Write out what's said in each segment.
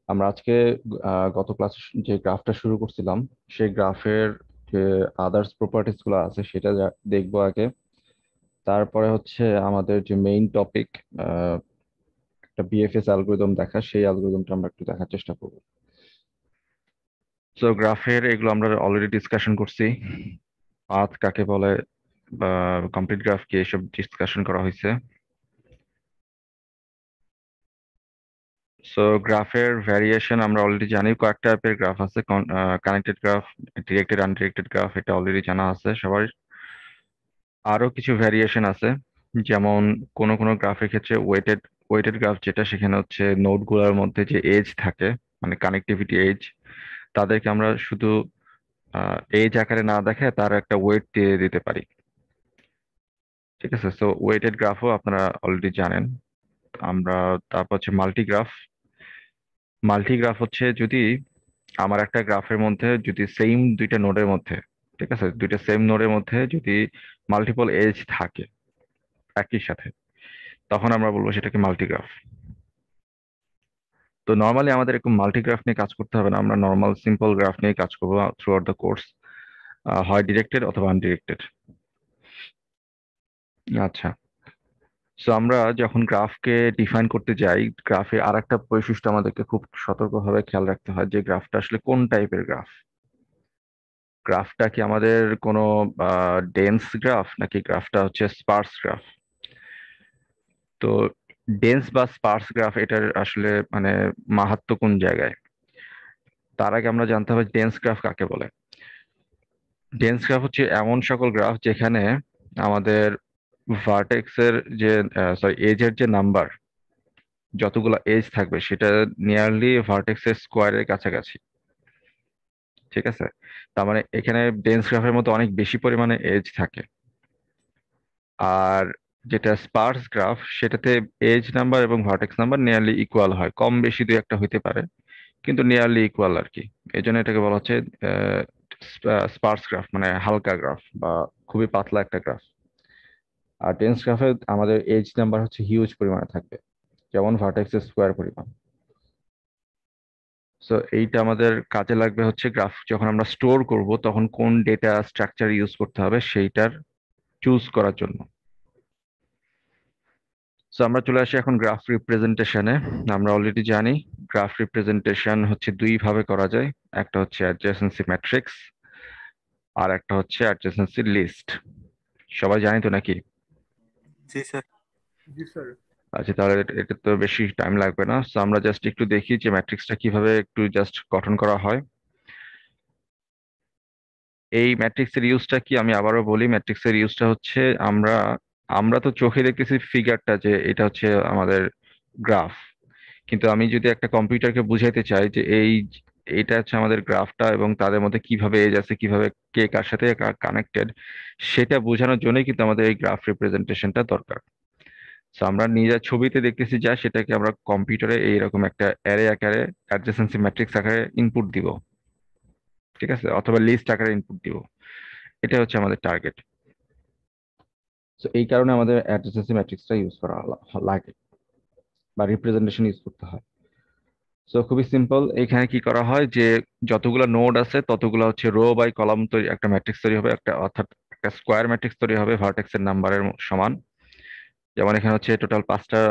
আমরা আজকে গত ক্লাস যে গ্রাফটা শুরু করছিলাম সেই গ্রাফের যে আদার্স প্রপার্টিস গুলো আছে সেটা দেখবো আগে। তারপরে হচ্ছে আমাদের যে মেইন টপিক একটা বিএফএস অ্যালগোরিদম দেখা, সেই অ্যালগোরিদমটা আমরা একটু দেখার চেষ্টা করবো। তো গ্রাফের এগুলো আমরা অলরেডি ডিসকাশন করছি। পাথ কাকে বলে বা কমপ্লিট গ্রাফ কি, এসব ডিসকাশন করা হয়েছে। সো গ্রাফের ভ্যারিয়েশন আমরা অলরেডি জানি, কয়েকটা টাইপের গ্রাফ আছে। কানেক্টেড গ্রাফ, ডিরেক্টেড আনডিরেক্টেড গ্রাফ, এটা অলরেডি জানা আছে সবার। আরো কিছু ভ্যারিয়েশন আছে, যেমন কোন কোন গ্রাফের ক্ষেত্রে ওয়েটেড গ্রাফ, যেটা সেখানে হচ্ছে নোড গুলোর মধ্যে যে এজ থাকে, মানে কানেক্টিভিটি এজ, তাদেরকে আমরা শুধু এজ আকারে না দেখে তার একটা ওয়েট দিয়ে দিতে পারি। ঠিক আছে, সো ওয়েটেড গ্রাফও আপনারা অলরেডি জানেন। আমরা তারপর হচ্ছে মাল্টিগ্রাফ। মাল্টিগ্রাফ হচ্ছে যদি আমার একটা গ্রাফের মধ্যে যদি সেম দুইটা নোডের মধ্যে, ঠিক আছে, দুইটা সেম নোডের মধ্যে যদি মাল্টিপল এজ থাকে একই সাথে, তখন আমরা বলবো সেটাকে মাল্টিগ্রাফ। তো নর্মালি আমাদের এরকম মাল্টিগ্রাফ নিয়ে কাজ করতে হবে না, আমরা নর্মাল সিম্পল গ্রাফ নিয়ে কাজ করবো থ্রু আউট দ্য কোর্স, হয় ডিরেক্টেড অথবা আনডিরেক্টেড। আচ্ছা, সো আমরা যখন গ্রাফকে ডিফাইন করতে যাই, গ্রাফে আর একটা বৈশিষ্ট্য আমাদেরকে খুব সতর্কভাবে খেয়াল রাখতে হয় যে গ্রাফটা আসলে কোন টাইপের গ্রাফ। গ্রাফটা কি আমাদের কোনো ডেন্স গ্রাফ, নাকি গ্রাফটা হচ্ছে স্পার্স গ্রাফ? তো ডেন্স বা স্পার্স গ্রাফ এটার আসলে মানে মাহাত্ম্য কোন জায়গায়, তার আগে আমরা জানতে হবে ডেন্স গ্রাফ কাকে বলে। ডেন্স গ্রাফ হচ্ছে এমন সকল গ্রাফ যেখানে আমাদের ভার্টেক্সের যে এজের যে নাম্বার, যতগুলো এজ থাকবে সেটা নিয়ারলি ভার্টেক্সের স্কোয়ারের কাছাকাছি। ঠিক আছে, তার মানে এখানে ডেন্স গ্রাফের মতো অনেক বেশি পরিমাণে এজ থাকে। আর যেটা স্পার্স গ্রাফ, সেটাতে এজ নাম্বার এবং ভার্টেক্স নাম্বার নিয়ারলি ইকুয়াল হয়, কম বেশি দুই একটা হইতে পারে, কিন্তু নিয়ারলি ইকুয়াল আর কি। এই জন্য এটাকে বলা হচ্ছে স্পার্স গ্রাফ, মানে হালকা গ্রাফ বা খুবই পাতলা একটা গ্রাফ। আর ডেন্স গ্রাফে আমাদের এজ নাম্বার হচ্ছে হিউজ পরিমাণে থাকবে, যেমন ভার্টেক্সের স্কোয়ার পরিমাণ। সো এইটা আমাদের কাজে লাগবে হচ্ছে গ্রাফ যখন আমরা স্টোর করব তখন কোন ডেটা স্ট্রাকচার ইউজ করতে হবে সেইটার চুজ করার জন্য। সো আমরা চলে আসি এখন গ্রাফ রিপ্রেজেন্টেশনে। আমরা অলরেডি জানি গ্রাফ রিপ্রেজেন্টেশন হচ্ছে দুই ভাবে করা যায়, একটা হচ্ছে অ্যাডজেসেন্সি ম্যাট্রিক্স আর একটা হচ্ছে অ্যাডজেসেন্সি লিস্ট। সবাই জানি তো নাকি? জি স্যার। জি স্যার। আচ্ছা, তাহলে এটা তো বেশি টাইম লাগবে না। সো আমরা জাস্ট একটু দেখি যে ম্যাট্রিক্সটা কিভাবে একটু জাস্ট গঠন করা হয়। এই ম্যাট্রিক্সের ইউজটা কি আমি আবারও বলি, ম্যাট্রিক্সের ইউজটা হচ্ছে আমরা আমরা তো চোখে দেখতেছি ফিগারটা যে এটা হচ্ছে আমাদের গ্রাফ, কিন্তু আমি যদি একটা কম্পিউটারকে বুঝাইতে চাই যে এইটা হচ্ছে আমাদের গ্রাফটা এবং তাদের মধ্যে কিভাবে এজ আছে, কিভাবে কে কার সাথে কানেক্টেড, সেটা বোঝানোর জন্যই কিন্তু আমাদের এই গ্রাফ রিপ্রেজেন্টেশনটা দরকার। তো আমরা নিজের ছবিতে দেখতেছি যা, সেটাকে আমরা কম্পিউটারে এইরকম একটা অ্যারে আকারে, অ্যাডজেসেন্সি ম্যাট্রিক্স আকারে ইনপুট দিব, ঠিক আছে, অথবা লিস্ট আকারে ইনপুট দিব। এটা হচ্ছে আমাদের টার্গেট। তো এই কারণে আমাদের অ্যাডজেসেন্সি ম্যাট্রিক্সটা ইউজ করা লাগে বা রিপ্রেজেন্টেশন ইউজ করতে হয়। সো খুবই সিম্পল, এখানে কি করা হয় যে যতগুলো নোড আছে ততগুলো হচ্ছে রো বাই কলাম তৈরি একটা ম্যাট্রিক্স তৈরি হবে, একটা অর্থাৎ একটা স্কোয়ার ম্যাট্রিক্স তৈরি হবে ভার্টেক্সের নাম্বারের সমান। যেমন এখানে হচ্ছে টোটাল 5টা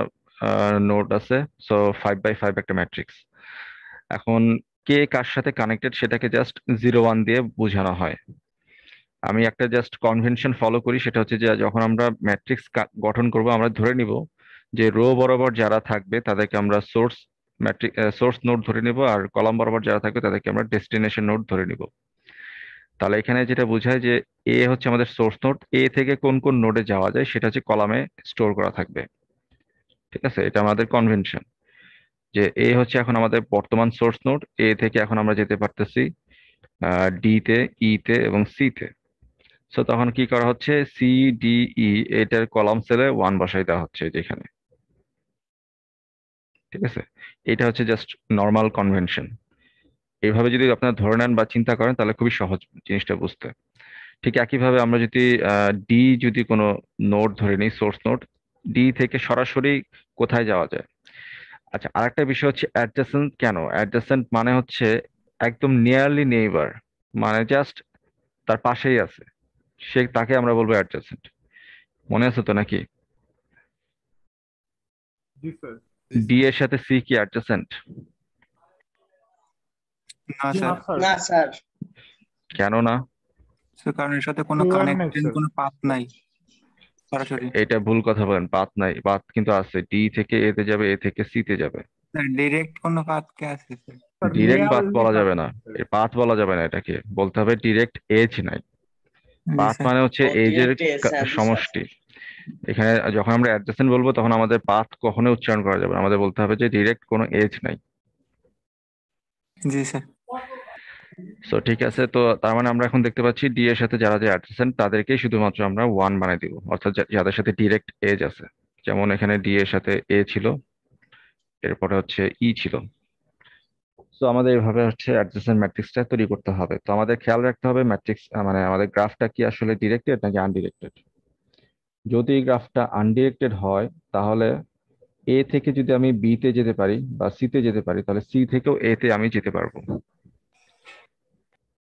নোড আছে, সো 5 বাই 5 একটা ম্যাট্রিক্স। এখন কে কার সাথে কানেক্টেড সেটাকে জাস্ট 0 1 দিয়ে বোঝানো হয়। আমি একটা জাস্ট কনভেনশন ফলো করি, সেটা হচ্ছে যে যখন আমরা ম্যাট্রিক্স গঠন করব আমরা ধরে নিব যে রো বরাবর যারা থাকবে তাদেরকে আমরা সোর্স নোড ধরে নিব, আর কলাম বরাবর যারা থাকবে তাদেরকে আমরা ডেস্টিনেশন নোড ধরে নিব। তাহলে এখানে যেটা বোঝায় যে এ হচ্ছে আমাদের সোর্স নোড, এ থেকে কোন কোন নোডে যাওয়া যায় সেটা হচ্ছে কলামে স্টোর করা থাকবে। ঠিক আছে, এটা আমাদের কনভেনশন যে এ হচ্ছে এখন আমাদের বর্তমান সোর্স নোড, এ থেকে এখন আমরা যেতে পারতেছি ডি তে, ই তে এবং সি তে। সো তখন কি করা হচ্ছে, সি ডি ই এটার কলাম সেলে 1 বসাই দেওয়া হচ্ছে যেখানে। ঠিক আছে, এটা হচ্ছে জাস্ট নর্মাল কনভেনশন। এইভাবে যদি আপনারা ধরে নেন বা চিন্তা করেন তাহলে খুবই সহজ জিনিসটা বুঝতে। ঠিক একইভাবে আমরা যদি ডি যদি কোনো নোড ধরে নিই, সোর্স নোড, ডি থেকে সরাসরি কোথায় যাওয়া যায়? আচ্ছা, আরেকটা বিষয় হচ্ছে অ্যাডজাসেন্ট। কেন অ্যাডজাসেন্ট মানে হচ্ছে একদম নিয়ারলি নেইবার, মানে জাস্ট তার পাশেই আছে, তাকে আমরা বলবো অ্যাডজাসেন্ট। মনে আছে তো নাকি? জি স্যার। ডি এর সাথে সি কি অ্যাডজাসেন্ট? না না স্যার। স্যার, না স্যার। কেন না? কারণ এর সাথে কোনো শিওর নাই কানেক্টিং স্যার। কোনো পাথ নাই সরাসরি। এটা ভুল কথা বলেন, পাথ নাই, পাথ কিন্তু আছে। ডি থেকে এ তে যাবে, এ থেকে সি তে যাবে। স্যার ডিরেক্ট কোনো পাথ কে আছে sir? Sir direct path nearly বলা যাবে না, পাচ্ছি স্যার। এর পাথ বলা যাবে না, এটাকে বলতে হবে ডিরেক্ট এজ নাই। জি পাথ স্যার। মানে হচ্ছে ও এজের ডিরেক্ট এস, হ্যাঁ বুঝতে পারছি। সমষ্টি। এখানে যখন আমরা অ্যাডজাসেন্ট বলবো তখন আমাদের পাথ কখনোই উচ্চারণ করা যাবে না, আমাদের বলতে হবে যে ডিরেক্ট কোনো এজ নাই। জি স্যার। সো ঠিক আছে, তো তার মানে আমরা এখন দেখতে পাচ্ছি ডি এর সাথে যারা যে অ্যাডজেসেন্ট তাদেরকেই শুধুমাত্র আমরা ওয়ান বানাই দিব, অর্থাৎ যাদের সাথে ডিরেক্ট এজ আছে। যেমন এখানে ডি এর সাথে এ ছিল, এরপরে হচ্ছে ই ছিল। তো আমাদের এইভাবে হচ্ছে অ্যাডজেসেন্ট ম্যাট্রিক্সটা তৈরি করতে হবে। তো আমাদের খেয়াল রাখতে হবে ম্যাট্রিক্স মানে আমাদের গ্রাফটা কি আসলে ডিরেক্টেড নাকি আনডিরেক্টেড। যদি গ্রাফটা আনডিরেক্টেড হয় তাহলে এ থেকে যদি আমি বি তে যেতে পারি বা সি তে যেতে পারি, তাহলে সি থেকেও এ তে আমি যেতে পারবো।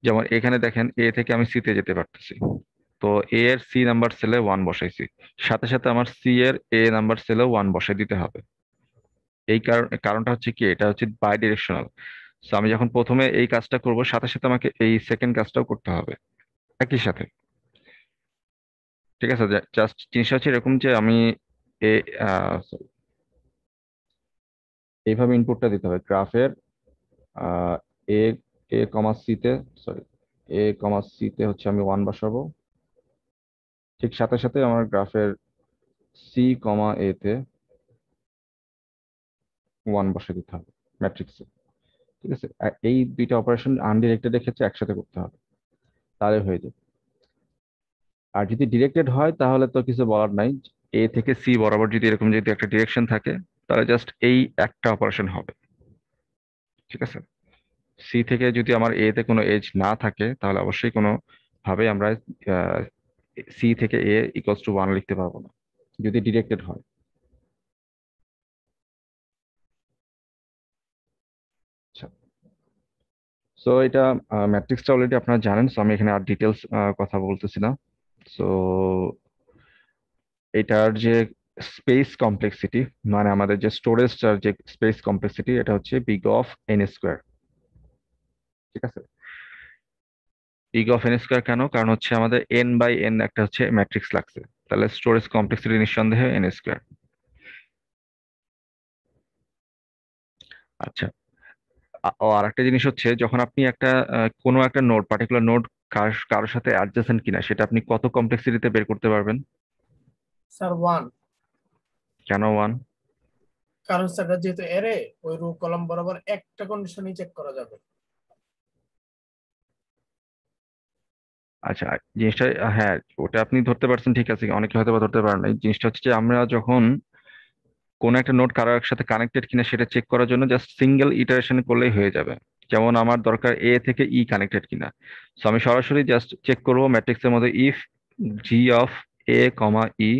যেমন এখানে দেখেন, এ থেকে আমি সি তে যেতে পারতেছি। তো এ এর সি নাম্বার সেলে ওয়ান বসাইছি, সাথে সাথে আমার সি এর এ নাম্বার সেলেও ওয়ান বসাই দিতে হবে। এই কারণটা হচ্ছে কি, এটা হচ্ছে বাই ডিরেকশনাল। তো আমি যখন প্রথমে এই কাজটা করব, সাথে সাথে আমাকে এই সেকেন্ড কাজটাও করতে হবে একই সাথে। ঠিক আছে, জাস্ট জিনিসটা হচ্ছে এরকম যে আমি এ sorry, এইভাবে ইনপুটটা দিতে হবে গ্রাফের। এ এ কমা সি তে, সরি, এ কমা সি তে হচ্ছে আমি ওয়ান বসাবো। ঠিক সাথে সাথে আমার গ্রাফের সি কমা এ তে ওয়ান বসে দিতে হবে ম্যাট্রিক্সে। ঠিক আছে, এই দুইটা অপারেশন আনডিরেক্টেড এর ক্ষেত্রে একসাথে করতে হবে, তাহলে হয়ে যাবে। আর যদি ডিরেক্টেড হয় তাহলে তো কিছু বলার নাই। এ থেকে সি বরাবর যদি এরকম যদি একটা ডিরেকশন থাকে, তাহলে জাস্ট এই একটা অপারেশন হবে। ঠিক আছে, সি থেকে যদি আমার এ তে কোনো এজ না থাকে তাহলে অবশ্যই কোনো ভাবে আমরা সি থেকে এ ইকুয়ালস টু ওয়ান লিখতে পারবো না, যদি ডিরেক্টেড হয়। আচ্ছা, সো এটা ম্যাট্রিক্সটা অলরেডি আপনারা জানেন, সো আমি এখানে আর ডিটেলস কথা বলতেছি না। সো এটার যে স্পেস কমপ্লেক্সিটি, মানে আমাদের যে স্টোরেজটার যে স্পেস কমপ্লেক্সিটি, এটা হচ্ছে বিগ অফ এন স্কোয়ার। ঠিক আছে, বিগ অফ এন স্কোয়ার কেন? কারণ হচ্ছে আমাদের এন বাই এন একটা হচ্ছে ম্যাট্রিক্স লাগছে, তাহলে স্টোরেজ কমপ্লেক্সিটি নিঃসন্দেহে এন স্কোয়ার। আচ্ছা, ও আর একটা জিনিস হচ্ছে, যখন আপনি একটা কোনো একটা নোড, পার্টিকুলার নোড কারোর সাথে অ্যাডজেসেন্ট কিনা সেটা আপনি কত কমপ্লেক্সিটিতে বের করতে পারবেন? Sir one. কেন ওয়ান? কারণ স্যার যেহেতু এরে, ওই রো কলাম বরাবর একটা কন্ডিশনই চেক করা যাবে। আচ্ছা, জিনিসটা হ্যাঁ, ওটা আপনি ধরতে পারছেন, ঠিক আছে, অনেকে হয়তো বা ধরতে পারেন না। এই জিনিসটা হচ্ছে যে আমরা যখন কোন একটা নোড কারোর একসাথে কানেক্টেড কিনা সেটা চেক করার জন্য জাস্ট সিঙ্গেল ইটারেশন করলেই হয়ে যাবে। যেমন আমার দরকার এ থেকে ই কানেক্টেড কিনা, সো আমি সরাসরি জাস্ট চেক করবো ম্যাট্রিক্সের মধ্যে if G of A comma E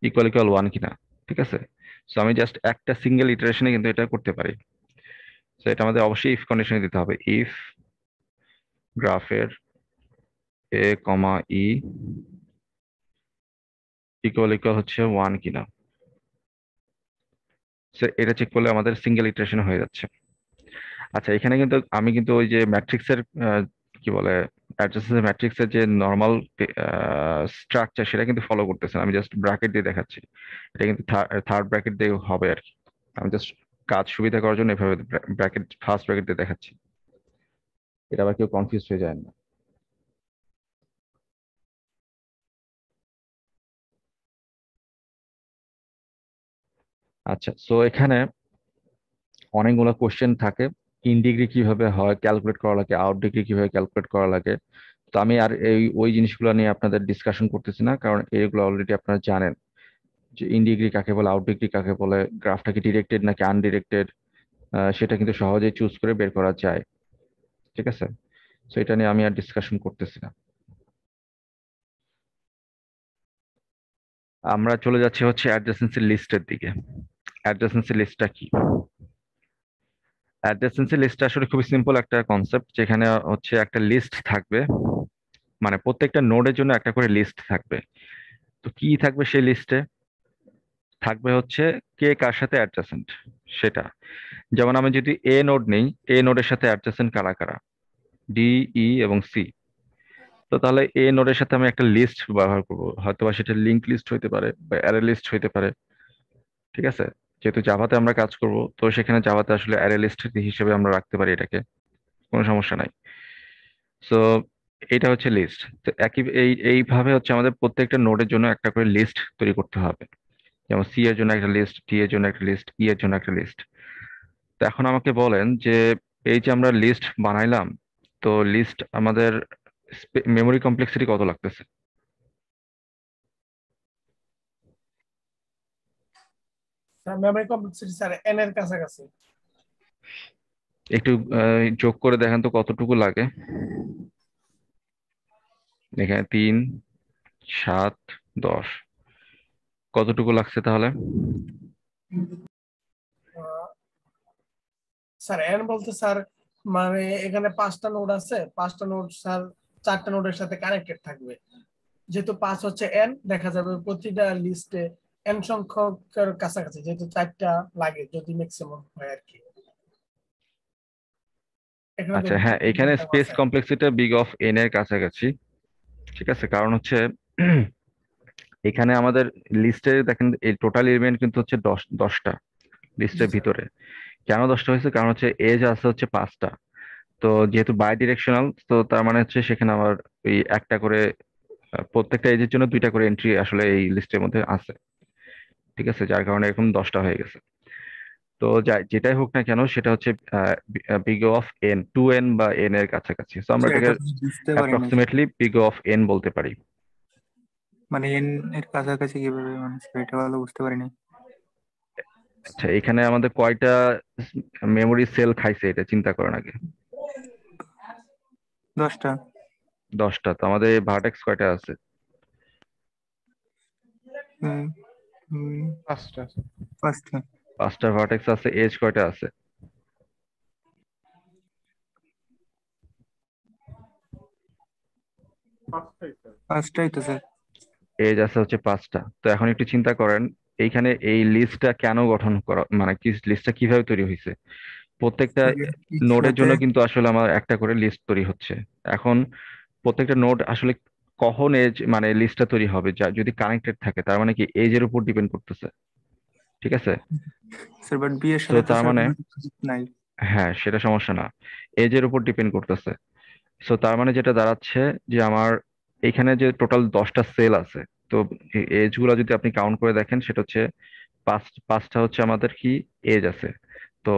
equal equal one কিনা। ঠিক আছে, সো আমি জাস্ট একটা সিঙ্গেল ইটারেশনে কিন্তু এটা করতে পারি। তো এটা আমাদের অবশ্যই ইফ কন্ডিশনে দিতে হবে, ইফ গ্রাফের এ কমা ই ইকুয়াল ইকুয়াল হচ্ছে ওয়ান কিনা। সো এটা চেক করলে আমাদের সিঙ্গেল ইটারেশন হয়ে যাচ্ছে। আচ্ছা, এখানে কিন্তু আমি কিন্তু ওই যে ম্যাট্রিক্সের কি বলে, অ্যাডজাসেন্ট ম্যাট্রিক্সের যে নর্মাল স্ট্রাকচার সেটা কিন্তু ফলো করতেছেন, আমি জাস্ট ব্র্যাকেট দিয়ে দেখাচ্ছি। এটা কিন্তু থার্ড ব্র্যাকেট দিয়ে হবে আর কি। আমি জাস্ট কাজ সুবিধা করার জন্য এভাবে ব্র্যাকেট, ফার্স্ট ব্র্যাকেট দিয়ে দেখাচ্ছি, এটা আবার কেউ কনফিউজ হয়ে যায় না। আচ্ছা, সো এখানে অনেকগুলো কোশ্চেন থাকে। ইন ডিগ্রি কিভাবে হয় ক্যালকুলেট করা লাগে, আউট ডিগ্রি কিভাবে ক্যালকুলেট করা লাগে। তো আমি আর ওই জিনিসগুলো নিয়ে আপনাদের ডিসকাশন করতেছি না, কারণ এইগুলো অলরেডি আপনারা জানেন যে ইন ডিগ্রি কাকে বলে, আউট ডিগ্রি কাকে বলে, গ্রাফটা কি ডিরেক্টেড নাকি আনডিরেক্টেড, সেটা কিন্তু সহজেই চুজ করে বের করা যায়। ঠিক আছে, তো এটা নিয়ে আমি আর ডিসকাশন করতেছি না। আমরা চলে যাচ্ছি হচ্ছে অ্যাডজাসেন্সি লিস্টের দিকে। অ্যাডজাসেন্সি লিস্টটা কি? অ্যাডজেসেন্সি লিস্টটা আসলে খুবই সিম্পল একটা কনসেপ্ট, যেখানে হচ্ছে একটা লিস্ট থাকবে, মানে প্রত্যেকটা নোডের জন্য একটা করে লিস্ট থাকবে। তো কি থাকবে সেই লিস্টে? থাকবে হচ্ছে কে কার সাথে অ্যাডজেসেন্ট সেটা। যেমন আমি যদি এ নোড নেই, এ নোডের সাথে অ্যাডজেসেন্ট কারা কারা, ডি, ই এবং সি। তো তাহলে এ নোডের সাথে আমি একটা লিস্ট ব্যবহার করব, হয়তো বা সেটা লিংক লিস্ট হইতে পারে বা অ্যারে লিস্ট হইতে পারে। ঠিক আছে, যেহেতু জাভাতে আমরা কাজ করব, তো সেখানে জাভাতে আসলে অ্যারে লিস্ট হিসেবে আমরা রাখতে পারি এটাকে, কোনো সমস্যা নাই। সো এটা হচ্ছে লিস্ট। তো এইভাবে হচ্ছে আমাদের প্রত্যেকটা নোডের জন্য একটা করে লিস্ট তৈরি করতে হবে। যেমন সি এর জন্য একটা লিস্ট, ডি এর জন্য একটা লিস্ট, ই এর জন্য একটা লিস্ট। তো এখন আমাকে বলেন যে এই যে আমরা লিস্ট বানাইলাম, তো লিস্ট আমাদের মেমোরি কমপ্লেক্সিটি কত লাগতেছে? মেমরি কমপ্লেক্সিটি স্যার এন এর কাছাকাছি। একটু যোগ করে দেখেন তো কতটুকু লাগে। এখানে 3, 7, 10, কতটুকু লাগছে তাহলে? স্যার এন বলতে স্যার মানে এখানে 5টা নোড আছে, 5টা নোড স্যার 4টা নোডের সাথে কানেক্টেড থাকবে। যেহেতু 5 হচ্ছে এন, দেখা যাবে প্রতিটা লিস্টে এন সংখ্যকের কাছাকাছি, যেহেতু 4টা লাগে যদি ম্যাক্সিমাম হয় আর কি। এখানে আচ্ছা, দেখুন হ্যাঁ, এখানে তিনটা স্পেস আছে। কমপ্লেক্সিটি বিগ অফ এন এর কাছাকাছি। ঠিক আছে, কারণ হচ্ছে এখানে আমাদের লিস্টে দেখেন এই টোটাল এলিমেন্ট কিন্তু হচ্ছে 10টা জি লিস্টের স্যার। ভিতরে। কেন 10টা হয়েছে? কারণ হচ্ছে এজ আছে হচ্ছে 5টা। তো যেহেতু বাই ডিরেকশনাল, তো তার মানে হচ্ছে সেখানে আমার ওই একটা করে প্রত্যেকটা এজের জন্য 2টা করে এন্ট্রি আসলে এই লিস্টের মধ্যে আছে। ঠিক আছে, যার কারণে এরকম 10টা হয়ে গেছে। তো যেটাই হোক না কেন, সেটা হচ্ছে বিগ অফ এন, 2n বা এন এর কাছাকাছি। তো আমরা স্যার এটাকে এটা তো বুঝতে পারি না sir. Approximately big of N বলতে পারি। মানে এন এর কাছাকাছি কিভাবে, মানে স্যার এটা ভালো বুঝতে পারি না। আচ্ছা, এখানে আমাদের কয়টা মেমোরি সেল খাইছে এটা চিন্তা করেন আগে। 10টা। 10টা। তো আমাদের ভার্টেক্স কয়টা আছে? হুম, হুম, 5টা। 5টা। 5টা ভার্টেক্স আছে। এজ কয়টা আছে? 5টাই স্যার। 5টাই তো স্যার। এজ আছে হচ্ছে 5টা। তো এখন একটু চিন্তা করেন, এইখানে এই লিস্টটা কেন গঠন করা, মানে কি লিস্টটা কিভাবে তৈরি হয়েছে? প্রত্যেকটা স্যার এর নোডের সাথে জন্য কিন্তু আসলে আমার একটা করে লিস্ট তৈরি হচ্ছে। এখন প্রত্যেকটা নোড আসলে কখন এজ মানে লিস্টটা তৈরি হবে, যা যদি কানেক্টেড থাকে, তার মানে কি এজ এর উপর ডিপেন্ড করতেছে। ঠিক আছে, স্যার, বাট বি এর তো সাথে তো তার স্যার মানে কোনো কিছু নাই। হ্যাঁ, সেটা সমস্যা না, এজ এর উপর ডিপেন্ড করতেছে। সো তার মানে যেটা দাঁড়াচ্ছে যে আমার এখানে যে টোটাল 10টা সেল আছে, তো এজ গুলা যদি আপনি কাউন্ট করে দেখেন, সেটা হচ্ছে পাঁচটা হচ্ছে আমাদের কি এজ আছে। তো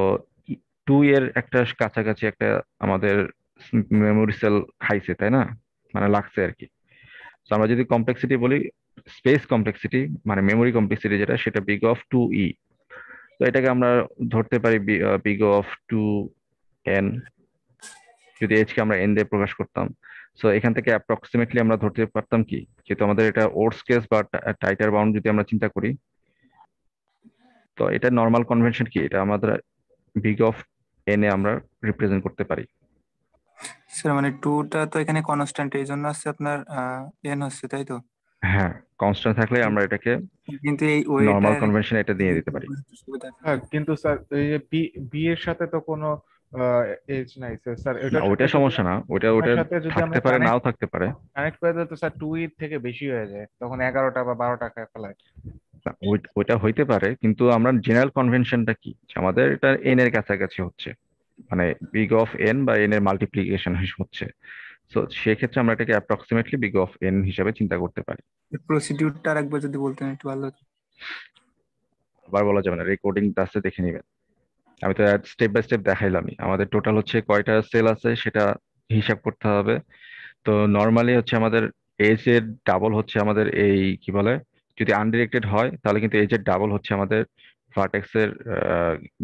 2 এর একটা কাছাকাছি একটা আমাদের মেমোরি সেল খাইছে, তাই না? মানে লাগছে আর কি। তো আমরা যদি কমপ্লেক্সিটি বলি, স্পেস কমপ্লেক্সিটি মানে মেমোরি কমপ্লেক্সিটি যেটা, সেটা বিগ অফ 2e। তো এটাকে আমরা ধরতে পারি বিগ অফ 2n, যদি এজ কে আমরা এন দিয়ে প্রকাশ করতাম। সো এখান থেকে অ্যাপ্রক্সিমেটলি আমরা ধরতে পারতাম কি, যেহেতু আমাদের এটা ওর্স কেস বা টাইটার বাউন্ড যদি আমরা চিন্তা করি, তো এটা নর্মাল কনভেনশন কি, এটা আমাদের বিগ অফ এন এ আমরা রিপ্রেজেন্ট করতে পারি। স্যার মানে টুটা তো এখানে কনস্ট্যান্ট, এই জন্য আছে আপনার এন হচ্ছে, তাই তো? হ্যাঁ, কনস্ট্যান্ট থাকলে আমরা এটাকে কিন্তু এই ওয়েটা নর্মাল কনভেনশন এটা দিয়ে দিতে পারি। সুবিধা আছে। হ্যাঁ, কিন্তু স্যার এই যে বি এর সাথে তো কোনো এজ নাই স্যার। স্যার না, এটার সাথে ওইটা যদি সমস্যা না, ওইটা ওটার ওইটা সাথে যদি থাকতে আমরা পারে, কানেক্ট নাও থাকতে পারে। কানেক্ট করে দিই তো স্যার 2 এর থেকে বেশি হয়ে যায়, তখন 11টা বা 12টা খায় ফেলায়। না, ওইটা হইতে পারে, কিন্তু আমরা জেনারেল কনভেনশনটা কি, যে আমাদের এটা এন এর কাছাকাছি হচ্ছে, মানে বিগ অফ এন বা এন এর মাল্টিপ্লিকেশন হচ্ছে। তো সেক্ষেত্রে আমরা এটাকে অ্যাপ্রক্সিমেটলি বিগ অফ এন হিসাবে চিন্তা করতে পারি। প্রসিডিউরটা আরেকবার যদি বলতেন একটু ভালো হতো। আবার বলা যাবে না, রেকর্ডিং আছে, দেখে নিবেন। আমি তো স্টেপ বাই স্টেপ দেখাইলামই। আমাদের টোটাল হচ্ছে কয়টা সেল আছে সেটা হিসাব করতে হবে। তো নর্মালি হচ্ছে আমাদের এজ এর ডাবল হচ্ছে আমাদের এই কি বলে, যদি আনডিরেক্টেড হয় তাহলে কিন্তু এজ এর ডাবল হচ্ছে আমাদের ভার্টেক্স এর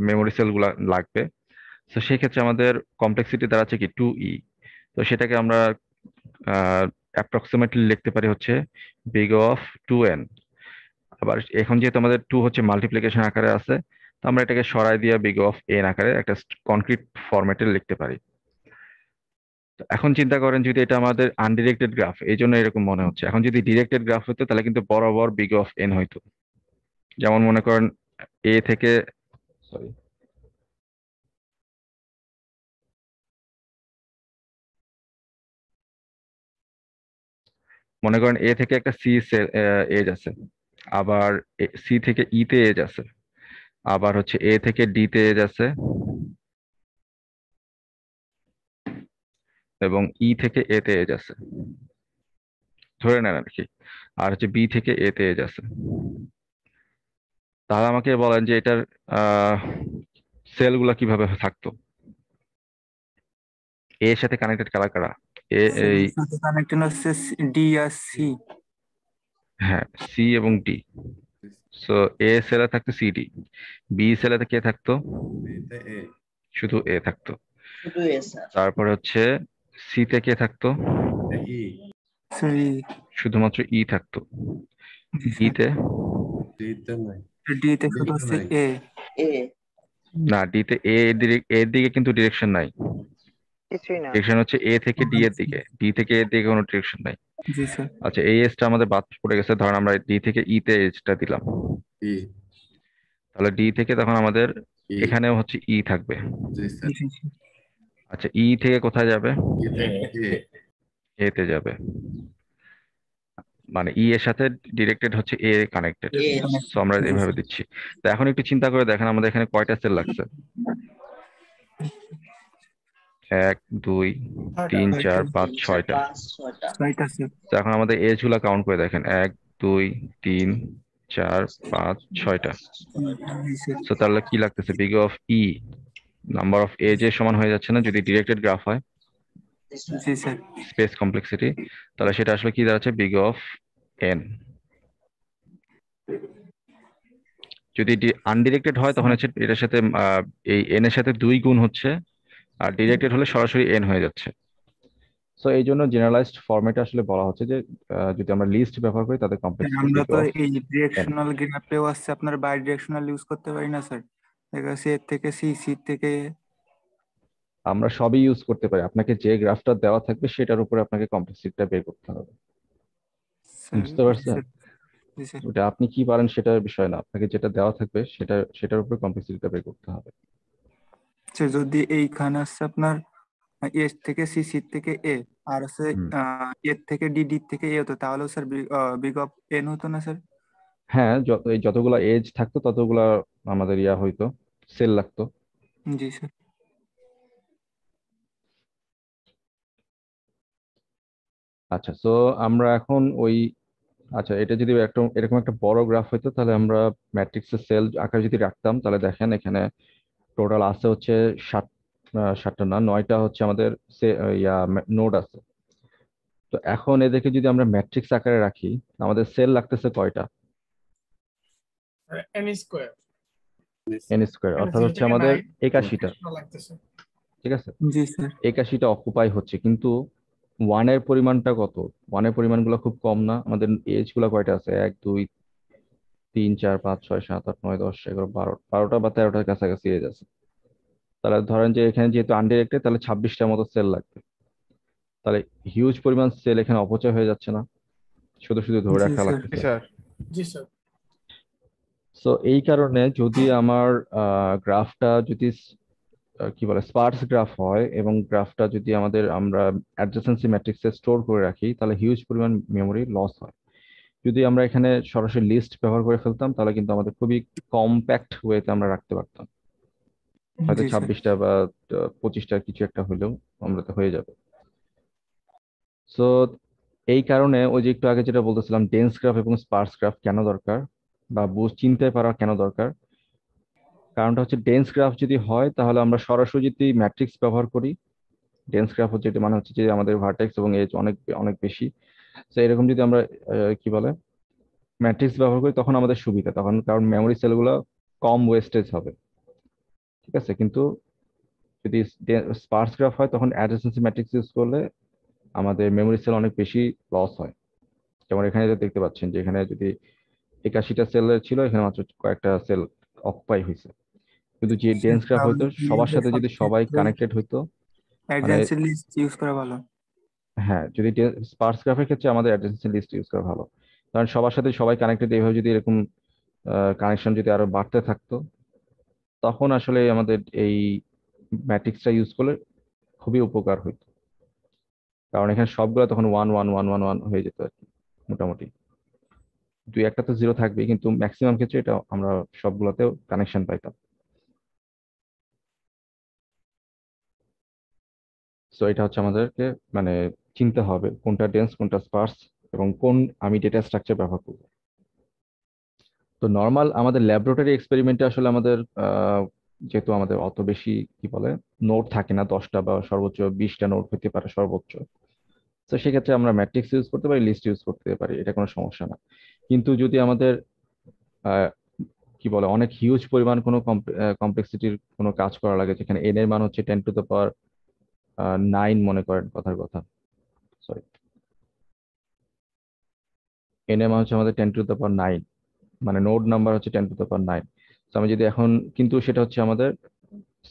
মেমোরি সেল গুলা লাগবে। তো সেই ক্ষেত্রে আমাদের কমপ্লেক্সিটি দাঁড়াচ্ছে কি 2e। তো সেটাকে আমরা অ্যাপ্রক্সিমেটলি লিখতে পারি হচ্ছে বিগ অফ 2n। আবার এখন যেহেতু আমাদের 2 হচ্ছে মাল্টিপ্লিকেশন আকারে আছে, তো আমরা এটাকে সরাই দিয়ে বিগ অফ এন আকারে একটা কনক্রিট ফরম্যাটে লিখতে পারি। তো এখন চিন্তা করেন যদি এটা আমাদের আনডিরেক্টেড গ্রাফ, এই জন্য এরকম মনে হচ্ছে। এখন যদি ডিরেক্টেড গ্রাফ হতো তাহলে কিন্তু বরাবর বিগ অফ এন হইতো। যেমন মনে করেন এ থেকে, সরি, মনে করেন এ থেকে একটা সি এজ আছে, আবার সি থেকে ই তে এজ আছে, আবার হচ্ছে এ থেকে ডি তে এজ আছে, এবং ই থেকে এ তে এজ আছে, ধরে নেন আর কি। আর হচ্ছে বি থেকে এ তে এজ আছে। তাহলে আমাকে বলেন যে এটার সেল গুলা কিভাবে থাকতো, এর সাথে কানেক্টেড কারা কারা? এই, কানেক্টেড হচ্ছে ডি আর সি। হ্যাঁ, সি এবং ডি। সো এ সেলে থাকতো সিডি, বি সেলে কে থাকতো? বিতে এ শুধু এ থাকতো। শুধু এ স্যার। তারপরে হচ্ছে সি তে কে থাকতো? ই সরি, শুধুমাত্র ই থাকতো। ডি তে? ডিতে নাই, ডি তে শুধু ডিতে হচ্ছে নাই। এ। এ না, ডি তে এর দিকে কিন্তু ডিরেকশন নাই। কিছুই না। ডিরেকশন হচ্ছে এ থেকে ডি এর দিকে, ডি থেকে এর দিকে কোনো ডিরেকশন নাই। জি স্যার। আচ্ছা, এই এজটা আমাদের বাদ পড়ে গেছে। ধরেন আমরা ডি থেকে ই তে এজটা দিলাম, ই তাহলে ডি থেকে তখন আমাদের ই এখানেও হচ্ছে ই থাকবে। জি স্যার। জি, জি। আচ্ছা, ই থেকে কোথায় যাবে? ই থেকে এ এ তে যাবে। মানে ই এর সাথে ডিরেক্টেড হচ্ছে এ কানেক্টেড। এ সো আমরা এভাবে দিচ্ছি। তো এখন একটু চিন্তা করে দেখেন আমাদের এখানে কয়টা সেল লাগছে? 1 2 3 4 5 6টা। 5 6টা। ছয়টা স্যার। তো এখন আমাদের এজ গুলা কাউন্ট করে দেখেন, 1 2 3 4 5 6টা। জি স্যার। সো তাহলে কি লাগতেছে? Big of E number of edge এর সমান হয়ে যাচ্ছে না যদি ডিরেক্টেড গ্রাফ হয়, জি স্যার। Space complexity. তাহলে সেটা আসলে কি দাঁড়াচ্ছে? Big of N. যদি আনডিরেক্টেড হয় তখন হচ্ছে এটার সাথে এই এন এর সাথে 2 গুণ হচ্ছে, আর ডিরেক্টেড হলে সরাসরি এন হয়ে যাচ্ছে। সো এই জন্য জেনারেলাইজড ফরম্যাটে আসলে বলা হচ্ছে যে যদি আমরা লিস্ট ব্যবহার করি তাদের কমপ্লেক্সিটি আমরা বিগ তো অফ এই এন। ডিরেকশনাল গ্রাফেও আছে আপনার বাই ডিরেকশনাল ইউজ করতে পারি না স্যার? দেখা যাচ্ছে এর থেকে সি, সি থেকে আমরা সবই ইউজ করতে পারি, আপনাকে যে গ্রাফটা দেওয়া থাকবে সেটার উপরে আপনাকে কমপ্লেক্সিটিটা বের করতে হবে। স্যার। বুঝতে জি পারছেন? স্যার। জি স্যার। ওটা আপনি কি পারেন সেটার বিষয় না, আপনাকে যেটা দেওয়া থাকবে সেটার উপরে কমপ্লেক্সিটিটা বের করতে হবে। স্যার, যদি এইখানে হচ্ছে আপনার এস থেকে সি, সি থেকে এ, আর হচ্ছে হুম। এর থেকে ডি, ডি থেকে এ হতো, তাহলেও স্যার বিগ অফ এন হতো না স্যার? হ্যাঁ, যতগুলা এজ থাকতো ততগুলা আমাদের ইয়া হইতো, সেল লাগতো। জি স্যার। আচ্ছা, সো আমরা এখন ওই, আচ্ছা এটা যদি একটা এরকম একটা বড় গ্রাফ হইতো তাহলে আমরা ম্যাট্রিক্সের সেল আকার যদি রাখতাম, তাহলে দেখেন এখানে টোটাল আছে হচ্ছে 7টা না 9টা হচ্ছে আমাদের ইয়া নোড আছে। তো এখন এদেরকে যদি আমরা ম্যাট্রিক্স আকারে রাখি, আমাদের সেল লাগতেছে কয়টা? N square. এন স্কোয়ার, এখানে অর্থাৎ 0 হচ্ছে থেকে আমাদের 9 81টা। extra লাগতেছে। ঠিক আছে, জি স্যার। 81টা অকুপাই হচ্ছে, কিন্তু ওয়ানের পরিমাণটা কত? ওয়ানের পরিমাণগুলো খুব কম না? আমাদের এজ গুলা কয়টা আছে? 1 2 3 4 5 6 7 8 9 10 11 12টা বা 13টার কাছাকাছি এজ আছে। তাহলে ধরেন যে এখানে যেহেতু আনডিরেক্টেড, তাহলে 26টার মতো সেল লাগবে। তাহলে হিউজ পরিমাণ সেল এখানে অপচয় হয়ে যাচ্ছে না? শুধু শুধু ধরে জি রাখা স্যার। জি লাগতেছে। স্যার। জি স্যার। সো এই কারণে যদি আমার গ্রাফটা যদি কি বলে স্পার্স গ্রাফ হয়, এবং গ্রাফটা যদি আমরা অ্যাডজাসেন্সি ম্যাট্রিক্সে স্টোর করে রাখি, তাহলে হিউজ পরিমাণ মেমোরি লস হয়। যদি আমরা এখানে সরাসরি লিস্ট ব্যবহার করে ফেলতাম তাহলে কিন্তু আমাদের খুবই কম্প্যাক্ট ওয়েতে আমরা রাখতে পারতাম, হয়তো জি স্যার। 26টা বা 25টা কিছু একটা হলেও আমরা তো হয়ে যাবে। সো এই কারণে ওই যে একটু আগে যেটা বলতেছিলাম, ডেন্স গ্রাফ এবং স্পার্স গ্রাফ কেন দরকার, বা চিনতে পারা কেন দরকার। কারণটা হচ্ছে ডেন্স গ্রাফ যদি হয় তাহলে আমরা সরাসরি যদি ম্যাট্রিক্স ব্যবহার করি, ডেন্স গ্রাফ হচ্ছে এটা মানে হচ্ছে যে আমাদের ভার্টেক্স এবং এজ অনেক অনেক বেশি। তো এরকম যদি আমরা কি বলে ম্যাট্রিক্স ব্যবহার করি তখন আমাদের সুবিধা, তখন কারণ মেমোরি সেলগুলো কম ওয়েস্টেজ হবে। ঠিক আছে, কিন্তু যদি স্পার্স গ্রাফ হয় তখন অ্যাডজাসেন্সি ম্যাট্রিক্স ইউজ করলে আমাদের মেমোরি সেল অনেক বেশি লস হয়। যেমন এখানে যে দেখতে পাচ্ছেন যে এখানে যদি 81টা সেল ছিল, এখানে মাত্র কয়েকটা সেল অকুপাই হয়েছে। কিন্তু যে ডেন্স গ্রাফ তাহলে হইতো কি সবার সাথে সব যদি সবাই ক্ষেত্রে কানেক্টেড হইতো, মানে অ্যাডজেন্সি লিস্ট ইউজ করা ভালো? হ্যাঁ, যদি স্পার্স গ্রাফের ক্ষেত্রে আমাদের অ্যাডজেন্সি লিস্ট ইউজ করা ভালো, কারণ সবার সাথে সবাই কানেক্টেড এইভাবে যদি এরকম কানেকশন যদি আরো বাড়তে থাকতো, তখন আসলে আমাদের এই ম্যাট্রিক্সটা ইউজ করলে খুবই উপকার হইতো। কারণ এখানে সবগুলো তখন 1 1 1 1 1 হয়ে যেত আর কি, মোটামুটি। দুই একটা তো জিরো থাকবেই, কিন্তু ম্যাক্সিমাম ক্ষেত্রে এটা আমরা সবগুলোতেও কানেকশন পাইতাম। সো এটা হচ্ছে আমাদেরকে মানে চিনতে হবে কোনটা ডেন্স কোনটা স্পার্স এবং কোন আমি ডেটা স্ট্রাকচার ব্যবহার করব। তো নর্মাল আমাদের ল্যাবরেটরি এক্সপেরিমেন্টে আসলে আমাদের যেহেতু আমাদের অত বেশি কি বলে নোট থাকে না, 10টা বা সর্বোচ্চ 20টা নোট হতে পারে সর্বোচ্চ। তো সেক্ষেত্রে আমরা ম্যাট্রিক্স ইউজ করতে পারি, লিস্ট ইউজ করতে পারি, এটা কোনো সমস্যা না। কিন্তু যদি আমাদের আহ, কি বলে অনেক হিউজ পরিমাণ কোনো কমপ্লেক্সিটির কোনো কাজ করা লাগে, যেখানে এন এর মান হচ্ছে 10⁹ মনে করেন কথার কথা, সরি, এন এর মান হচ্ছে আমাদের 10⁹, মানে নোড নাম্বার হচ্ছে 10⁹। তো আমি যদি এখন, কিন্তু সেটা হচ্ছে আমাদের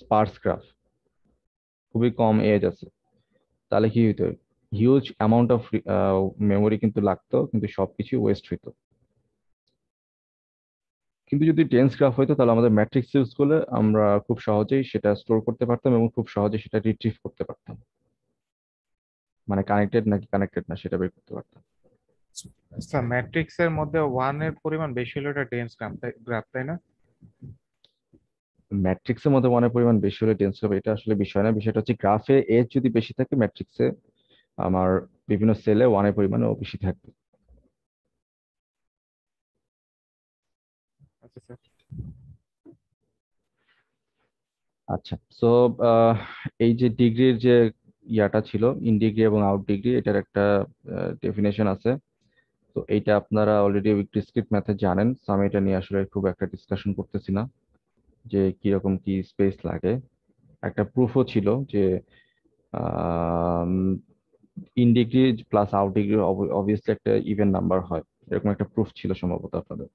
স্পার্স গ্রাফ, খুবই কম এজ আছে, তাহলে কি হইতো, হিউজ অ্যামাউন্ট অফ মেমোরি কিন্তু লাগতো, কিন্তু সবকিছু ওয়েস্ট হইতো। কিন্তু যদি ডেন্স গ্রাফ হইতো তাহলে আমাদের ম্যাট্রিক্স ইউজ করলে আমরা খুব সহজেই সেটা স্টোর করতে পারতাম এবং খুব সহজে সেটা রিট্রিভ করতে পারতাম, মানে কানেক্টেড নাকি কানেক্টেড না সেটা বের করতে পারতাম। স্যার ম্যাট্রিক্স এর মধ্যে 1 এর পরিমাণ বেশি হলে এটা ডেন্স গ্রাফ, তাই না? ম্যাট্রিক্সের মধ্যে ওয়ানের পরিমাণ বেশি হলে ডেন্স হবে, এটা আসলে বিষয় না। বিষয়টা হচ্ছে গ্রাফে এজ যদি বেশি থাকে, ম্যাট্রিক্সে আমার বিভিন্ন সেলে ওয়ানের পরিমাণও বেশি থাকবে। আচ্ছা স্যার। আচ্ছা, সো এই যে ডিগ্রির যে ইয়াটা ছিল, ইন ডিগ্রি এবং আউট ডিগ্রি, এটার একটা ডেফিনেশন আছে। তো এইটা আপনারা অলরেডি ডিসক্রিট ম্যাথে জানেন, সো আমি এটা নিয়ে আসলে খুব একটা ডিসকাশন করতেছি না যে কিরকম কি স্পেস লাগে। একটা প্রুফও ছিল যে in degree plus out degree obviously একটা ইভেন নাম্বার হয়, এরকম একটা প্রুফ ছিল সম্ভবত আপনাদের।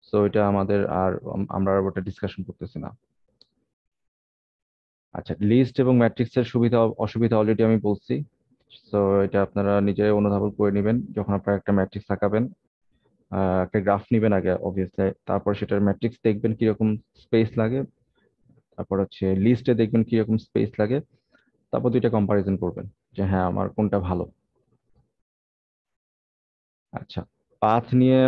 সো এটা আমাদের আর আমরা আর ওটা ডিসকাশন করতেছি না। আচ্ছা, লিস্ট এবং ম্যাট্রিক্সের সুবিধা অসুবিধা অলরেডি আমি বলছি। তো এটা আপনারা নিজেরাই অনুধাবন করে নেবেন যখন আপনারা একটা ম্যাট্রিক্স আঁকাবেন। একটা গ্রাফ নেবেন আগে অবভিয়াসলি, তারপর সেটার ম্যাট্রিক্স দেখবেন কিরকম স্পেস লাগে, তারপর হচ্ছে লিস্টে দেখবেন কিরকম স্পেস লাগে, তারপর দুইটা কম্পারিজন করবেন যে হ্যাঁ আমার কোনটা ভালো। আচ্ছা, পাথ নিয়ে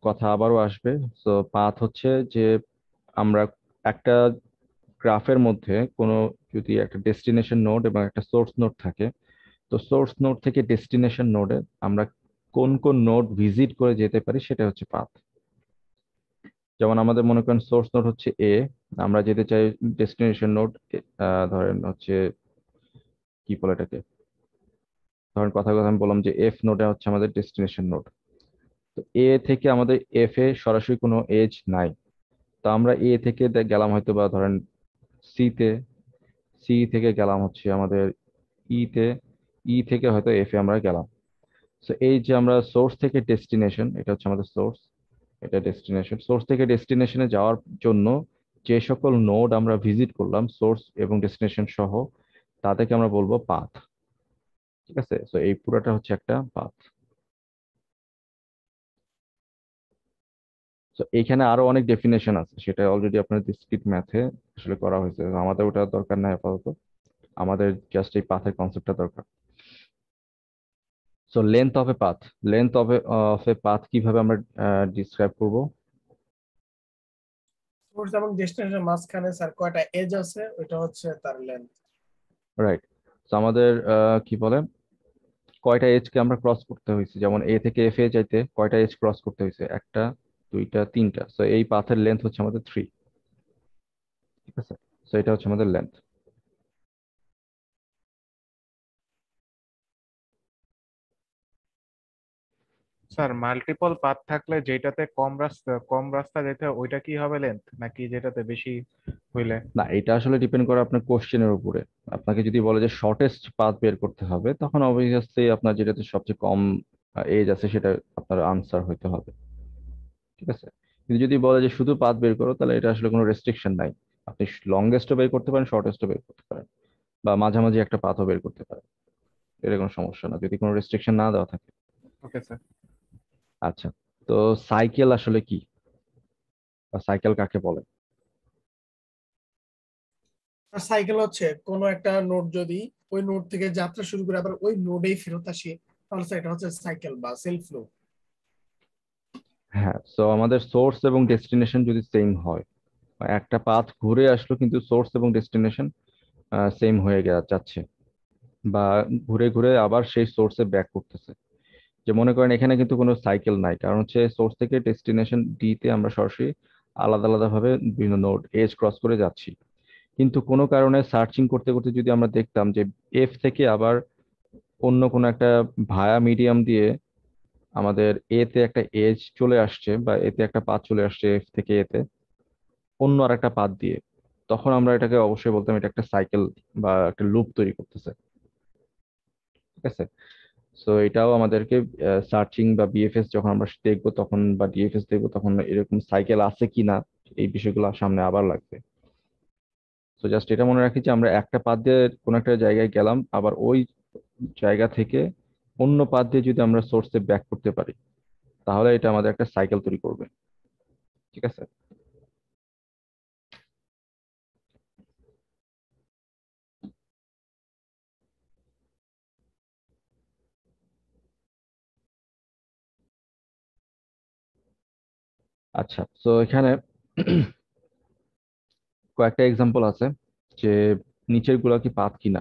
কথা আবারও আসবে। তো পাথ হচ্ছে যে আমরা একটা গ্রাফের মধ্যে কোনো যদি একটা ডেস্টিনেশন নোড এবং একটা সোর্স নোড থাকে, তো সোর্স নোড থেকে ডেস্টিনেশন নোডে আমরা কোন কোন নোড ভিজিট করে যেতে পারি সেটা হচ্ছে পাথ। যেমন আমাদের মনে করেন সোর্স নোড হচ্ছে এ, আমরা যেতে চাই ডেস্টিনেশন নোড, ধরেন হচ্ছে কি বলে এটাকে, ধরেন কথা কথা আমি বললাম যে এফ নোডে হচ্ছে আমাদের ডেস্টিনেশন নোড। তো এ থেকে আমাদের এফ এ সরাসরি কোনো এজ নাই, তো আমরা এ থেকে গেলাম হয়তো বা ধরেন সি তে, সি থেকে গেলাম হচ্ছে আমাদের ই তে, ই থেকে হয়তো এফ এ আমরা গেলাম। তো এই যে আমরা সোর্স থেকে ডেস্টিনেশন, এটা হচ্ছে আমাদের সোর্স, এটা ডেস্টিনেশন। সোর্স থেকে ডেস্টিনেশনে যাওয়ার জন্য যে সকল নোড আমরা ভিজিট করলাম সোর্স এবং ডেস্টিনেশন সহ, তাদেরকে আমরা বলবো পাথ। ঠিক আছে, তো এই পুরোটা হচ্ছে একটা পাথ। তো এইখানে আরো অনেক ডেফিনেশন আছে, সেটা অলরেডি আপনার ডিসক্রিট ম্যাথে আসলে করা হয়েছে, তো আমাদের ওটা দরকার নাই আপাতত, আমাদের জাস্ট এই পাথের কনসেপ্টটা দরকার। So length of A path, length of A path কিভাবে আমরা ডিসক্রাইব করব? সোর্স এবং ডেস্টিনেশনের মাঝখানে স্যার কয়টা এজ আছে ওইটা হচ্ছে তার লেন্থ। রাইট। তো আমাদের কি বলে কয়টা এজ কে আমরা ক্রস করতে হয়েছে, যেমন এ থেকে এফ এ যাইতে কয়টা এজ ক্রস করতে হয়েছে, একটা, দুইটা, তিনটা। সো এই পাথের লেন্থ হচ্ছে আমাদের 3। ঠিক আছে, সো এটা হচ্ছে আমাদের লেন্থ। স্যার মাল্টিপল পাথ থাকলে যেটাতে কম রাস্তা যেতে হয় ওইটা কি হবে লেন্থ, নাকি যেটাতে বেশি হইলে? না, এটা আসলে ডিপেন্ড করে আপনার কোশ্চেনের উপরে। আপনাকে যদি বলে যে শর্টেস্ট পাথ বের করতে হবে, তখন অবভিয়াসলি আপনার যেটাতে সবচেয়ে কম এজ আছে সেটা আপনার আনসার হইতে হবে। ঠিক আছে, কিন্তু যদি বলে যে শুধু পাথ বের করো, তাহলে এটা আসলে কোনো রেস্ট্রিকশন নাই। আপনি লংগেস্টও বের করতে পারেন, শর্টেস্টও বের করতে পারেন, বা মাঝামাঝি একটা পাথও বের করতে পারেন। এটা কোনো সমস্যা না, যদি কোনো রেস্ট্রিকশন না দেওয়া থাকে। Okay sir. আচ্ছা, তো সাইকেল আসলে কি, বা সাইকেল কাকে বলে? আর সাইকেল হচ্ছে কোনো একটা নোড যদি ওই নোড থেকে যাত্রা শুরু করে আবার ওই নোডেই ফেরত আসে, তাহলে সেটা হচ্ছে সাইকেল বা সেলফ ফ্লো। হ্যাঁ, তো আমাদের সোর্স এবং ডেস্টিনেশন যদি সেম হয়, বা একটা পাথ ঘুরে আসলো কিন্তু সোর্স এবং ডেস্টিনেশন সেম হয়ে যাচ্ছে, বা ঘুরে ঘুরে আবার সেই সোর্সে ব্যাক করতেছে, যে মনে করেন এখানে কিন্তু কোনো সাইকেল নাই, কারণ হচ্ছে সোর্স থেকে ডেস্টিনেশন ডি তে আমরা সরাসরি আলাদা আলাদা ভাবে বিভিন্ন নোড এজ ক্রস করে যাচ্ছি। কিন্তু কোনো কারণে সার্চিং করতে করতে যদি আমরা দেখতাম যে এফ থেকে আবার অন্য কোনো একটা ভায়া মিডিয়াম দিয়ে আমাদের এ তে একটা এজ চলে আসছে, বা এতে একটা পাথ চলে আসছে এফ থেকে এতে অন্য আর একটা পাথ দিয়ে, তখন আমরা এটাকে অবশ্যই বলতাম এটা একটা সাইকেল বা একটা লুপ তৈরি করতেছে। ঠিক আছে, সো এটাও আমাদেরকে সার্চিং বা বিএফএস যখন আমরা দেখবো তখন, বা ডিএফএস দেখবো তখন, এরকম সাইকেল আছে কিনা এই বিষয়গুলো সামনে আবার লাগবে। তো জাস্ট এটা মনে রাখি যে আমরা একটা পাথ দিয়ে কোনো একটা জায়গায় গেলাম, আবার ওই জায়গা থেকে অন্য পাথ দিয়ে যদি আমরা সোর্সে ব্যাক করতে পারি, তাহলে এটা আমাদের একটা সাইকেল তৈরি করবে। ঠিক আছে। আচ্ছা, তো এখানে কয়েকটা এক্সাম্পল আছে যে নিচের গুলা কি পাথ কিনা,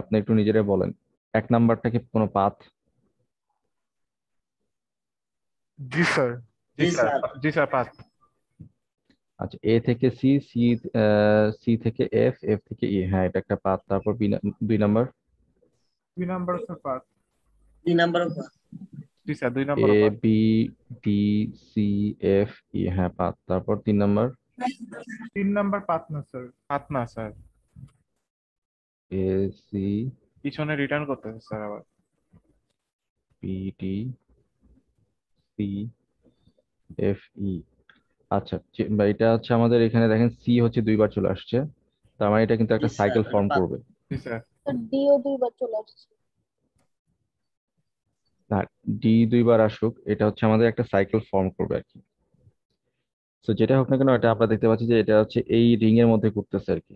আপনি একটু নিজেরাই বলেন। এক নাম্বারটা কি কোনো পাথ? জি স্যার। জি স্যার। জি স্যার, পাঁচ। আচ্ছা, এ থেকে সি, সি সি থেকে এফ, এফ থেকে ই, হ্যাঁ এটা একটা পাথ। তারপর দুই নাম্বার 2 নাম্বার স্যার, পাঁচ। 2 নাম্বার জি স্যার, 2 নাম্বার এ পাঁচ। B D C F E, হ্যাঁ পাথ। তারপর 3 নাম্বার 3 নাম্বার পাঁচ না স্যার, পাঁচ না স্যার। এ সি পিছনে রিটার্ন করতেছে স্যার আবার। B D C F E. আচ্ছা, বা এটা হচ্ছে আমাদের এখানে দেখেন সি হচ্ছে দুইবার চলে আসছে, তার মানে এটা কিন্তু একটা সাইকেল ফর্ম করবে। জি স্যার। ডিও দুইবার চলে আসছে। না, ডি দুইবার আসুক, এটা হচ্ছে আমাদের একটা সাইকেল ফর্ম করবে আর কি। তো যেটা হোক না কেন, এটা আমরা দেখতে পাচ্ছি যে এটা হচ্ছে এই রিং এর মধ্যে ঘুরতেছে আর কি,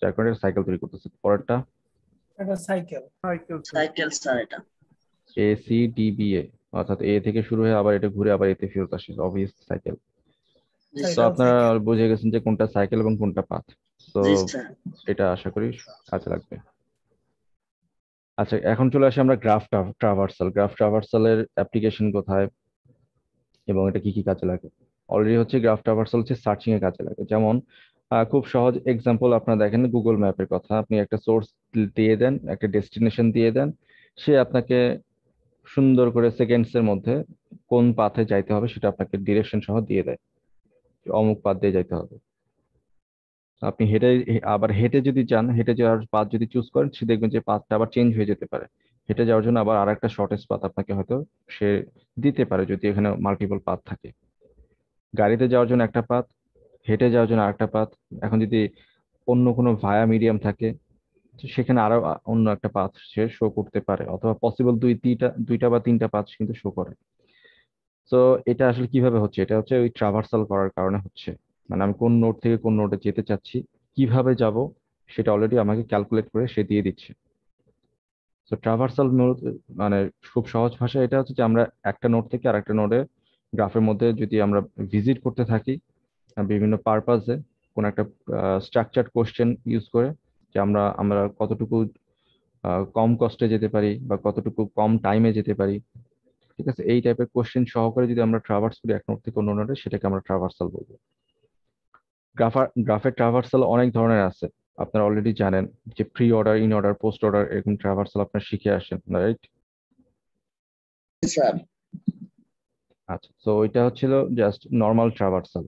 যার কারণে সাইকেল তৈরি করতেছে। পরেরটা এটা cycle. Cycle sir. Cycle sir এটা। A C D B A, অর্থাৎ এ থেকে শুরু হয়ে আবার এটা ঘুরে আবার এতে ফেরত আসে, অবভিয়াস সাইকেল। জি তো স্যার। আপনারা বুঝে গেছেন যে কোনটা সাইকেল এবং কোনটা পাথ। তো জি স্যার। এটা আশা করি কাজে লাগবে। আচ্ছা, এখন চলে আসি আমরা গ্রাফ ট্রাভার্সাল। গ্রাফ ট্রাভার্সালের অ্যাপ্লিকেশন কোথায় এবং এটা কি কি কাজে লাগে? অলরেডি হচ্ছে গ্রাফ ট্রাভার্সাল হচ্ছে সার্চিং এ কাজে লাগে। যেমন খুব সহজ এক্সাম্পল আপনারা দেখেন, গুগল ম্যাপের কথা। আপনি একটা সোর্স দিয়ে দেন, একটা ডেস্টিনেশন দিয়ে দেন, সে আপনাকে সুন্দর করে সেকেন্ডস এর মধ্যে কোন পাথে যাইতে হবে সেটা আপনাকে ডিরেকশন সহ দিয়ে দেয়, যে অমুক পাথ দিয়ে যাইতে হবে। আপনি আবার হেঁটে যদি যান, হেঁটে যাওয়ার পাথ যদি চুজ করেন, সে দেখবেন যে পাথটা আবার চেঞ্জ হয়ে যেতে পারে। হেঁটে যাওয়ার জন্য আবার আরেকটা শর্টেস্ট পাথ আপনাকে হয়তো সে দিতে পারে, যদি এখানে মাল্টিপল পাথ থাকে। গাড়িতে যাওয়ার জন্য একটা পাথ, হেঁটে যাওয়ার জন্য আরেকটা পাথ। এখন যদি অন্য কোনো ভায়া মিডিয়াম থাকে, তো সেখানে আরো অন্য একটা পাথ সে শো করতে পারে, অথবা পসিবল দুইটা বা তিনটা পাথ কিন্তু শো করে। তো এটা আসলে কিভাবে হচ্ছে? এটা হচ্ছে ওই ট্রাভার্সাল করার কারণে হচ্ছে। মানে আমি কোন নোড থেকে কোন নোডে যেতে চাচ্ছি, কিভাবে যাব, সেটা অলরেডি আমাকে ক্যালকুলেট করে সে দিয়ে দিচ্ছে। তো ট্রাভার্সাল নোড মানে খুব সহজ ভাষায় এটা হচ্ছে যে আমরা একটা নোড থেকে আরেকটা নোডে গ্রাফের মধ্যে যদি আমরা ভিজিট করতে থাকি বিভিন্ন পারপাসে, কোন একটা স্ট্রাকচার্ড কোশ্চেন ইউজ করে, যে আমরা আমরা কতটুকু কম কস্টে যেতে পারি বা কতটুকু কম টাইমে যেতে পারি। ঠিক আছে, এই টাইপের কোশ্চেন সহকারে যদি আমরা ট্রাভার্স করি এক নোড থেকে অন্য নোডে, সেটাকে আমরা ট্রাভার্সাল বলবো। গ্রাফের ট্রাভার্সাল অনেক ধরনের আছে, আপনারা অলরেডি জানেন, যে pre order, in order, post order, এরকম ট্রাভার্সাল আপনারা শিখে আসেন, রাইট? স্যার। আচ্ছা, তো ওইটা হচ্ছিল জাস্ট নর্মাল ট্রাভার্সাল।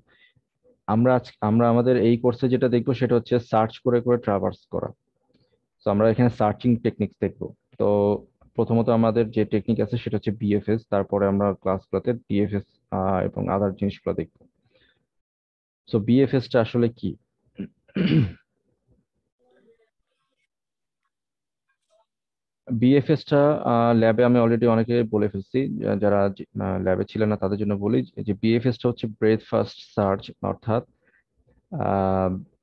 আমরা আমাদের এই কোর্সে যেটা দেখবো সেটা হচ্ছে সার্চ করে করে ট্রাভার্স করা। তো আমরা এখানে সার্চিং টেকনিক্স দেখবো। তো প্রথমত আমাদের যে টেকনিক আছে সেটা হচ্ছে বিএফএস, তারপরে আমরা ক্লাসগুলোতে ডিএফএস এবং আদার জিনিসগুলো দেখবো। সো বিএফএসটা আসলে কি? বিএফএসটা ল্যাবে আমি অলরেডি অনেকে বলে ফেলছি, যারা ল্যাবে ছিলেন না তাদের জন্য বলি যে বিএফএসটা হচ্ছে ব্রেথ ফার্স্ট সার্চ, অর্থাৎ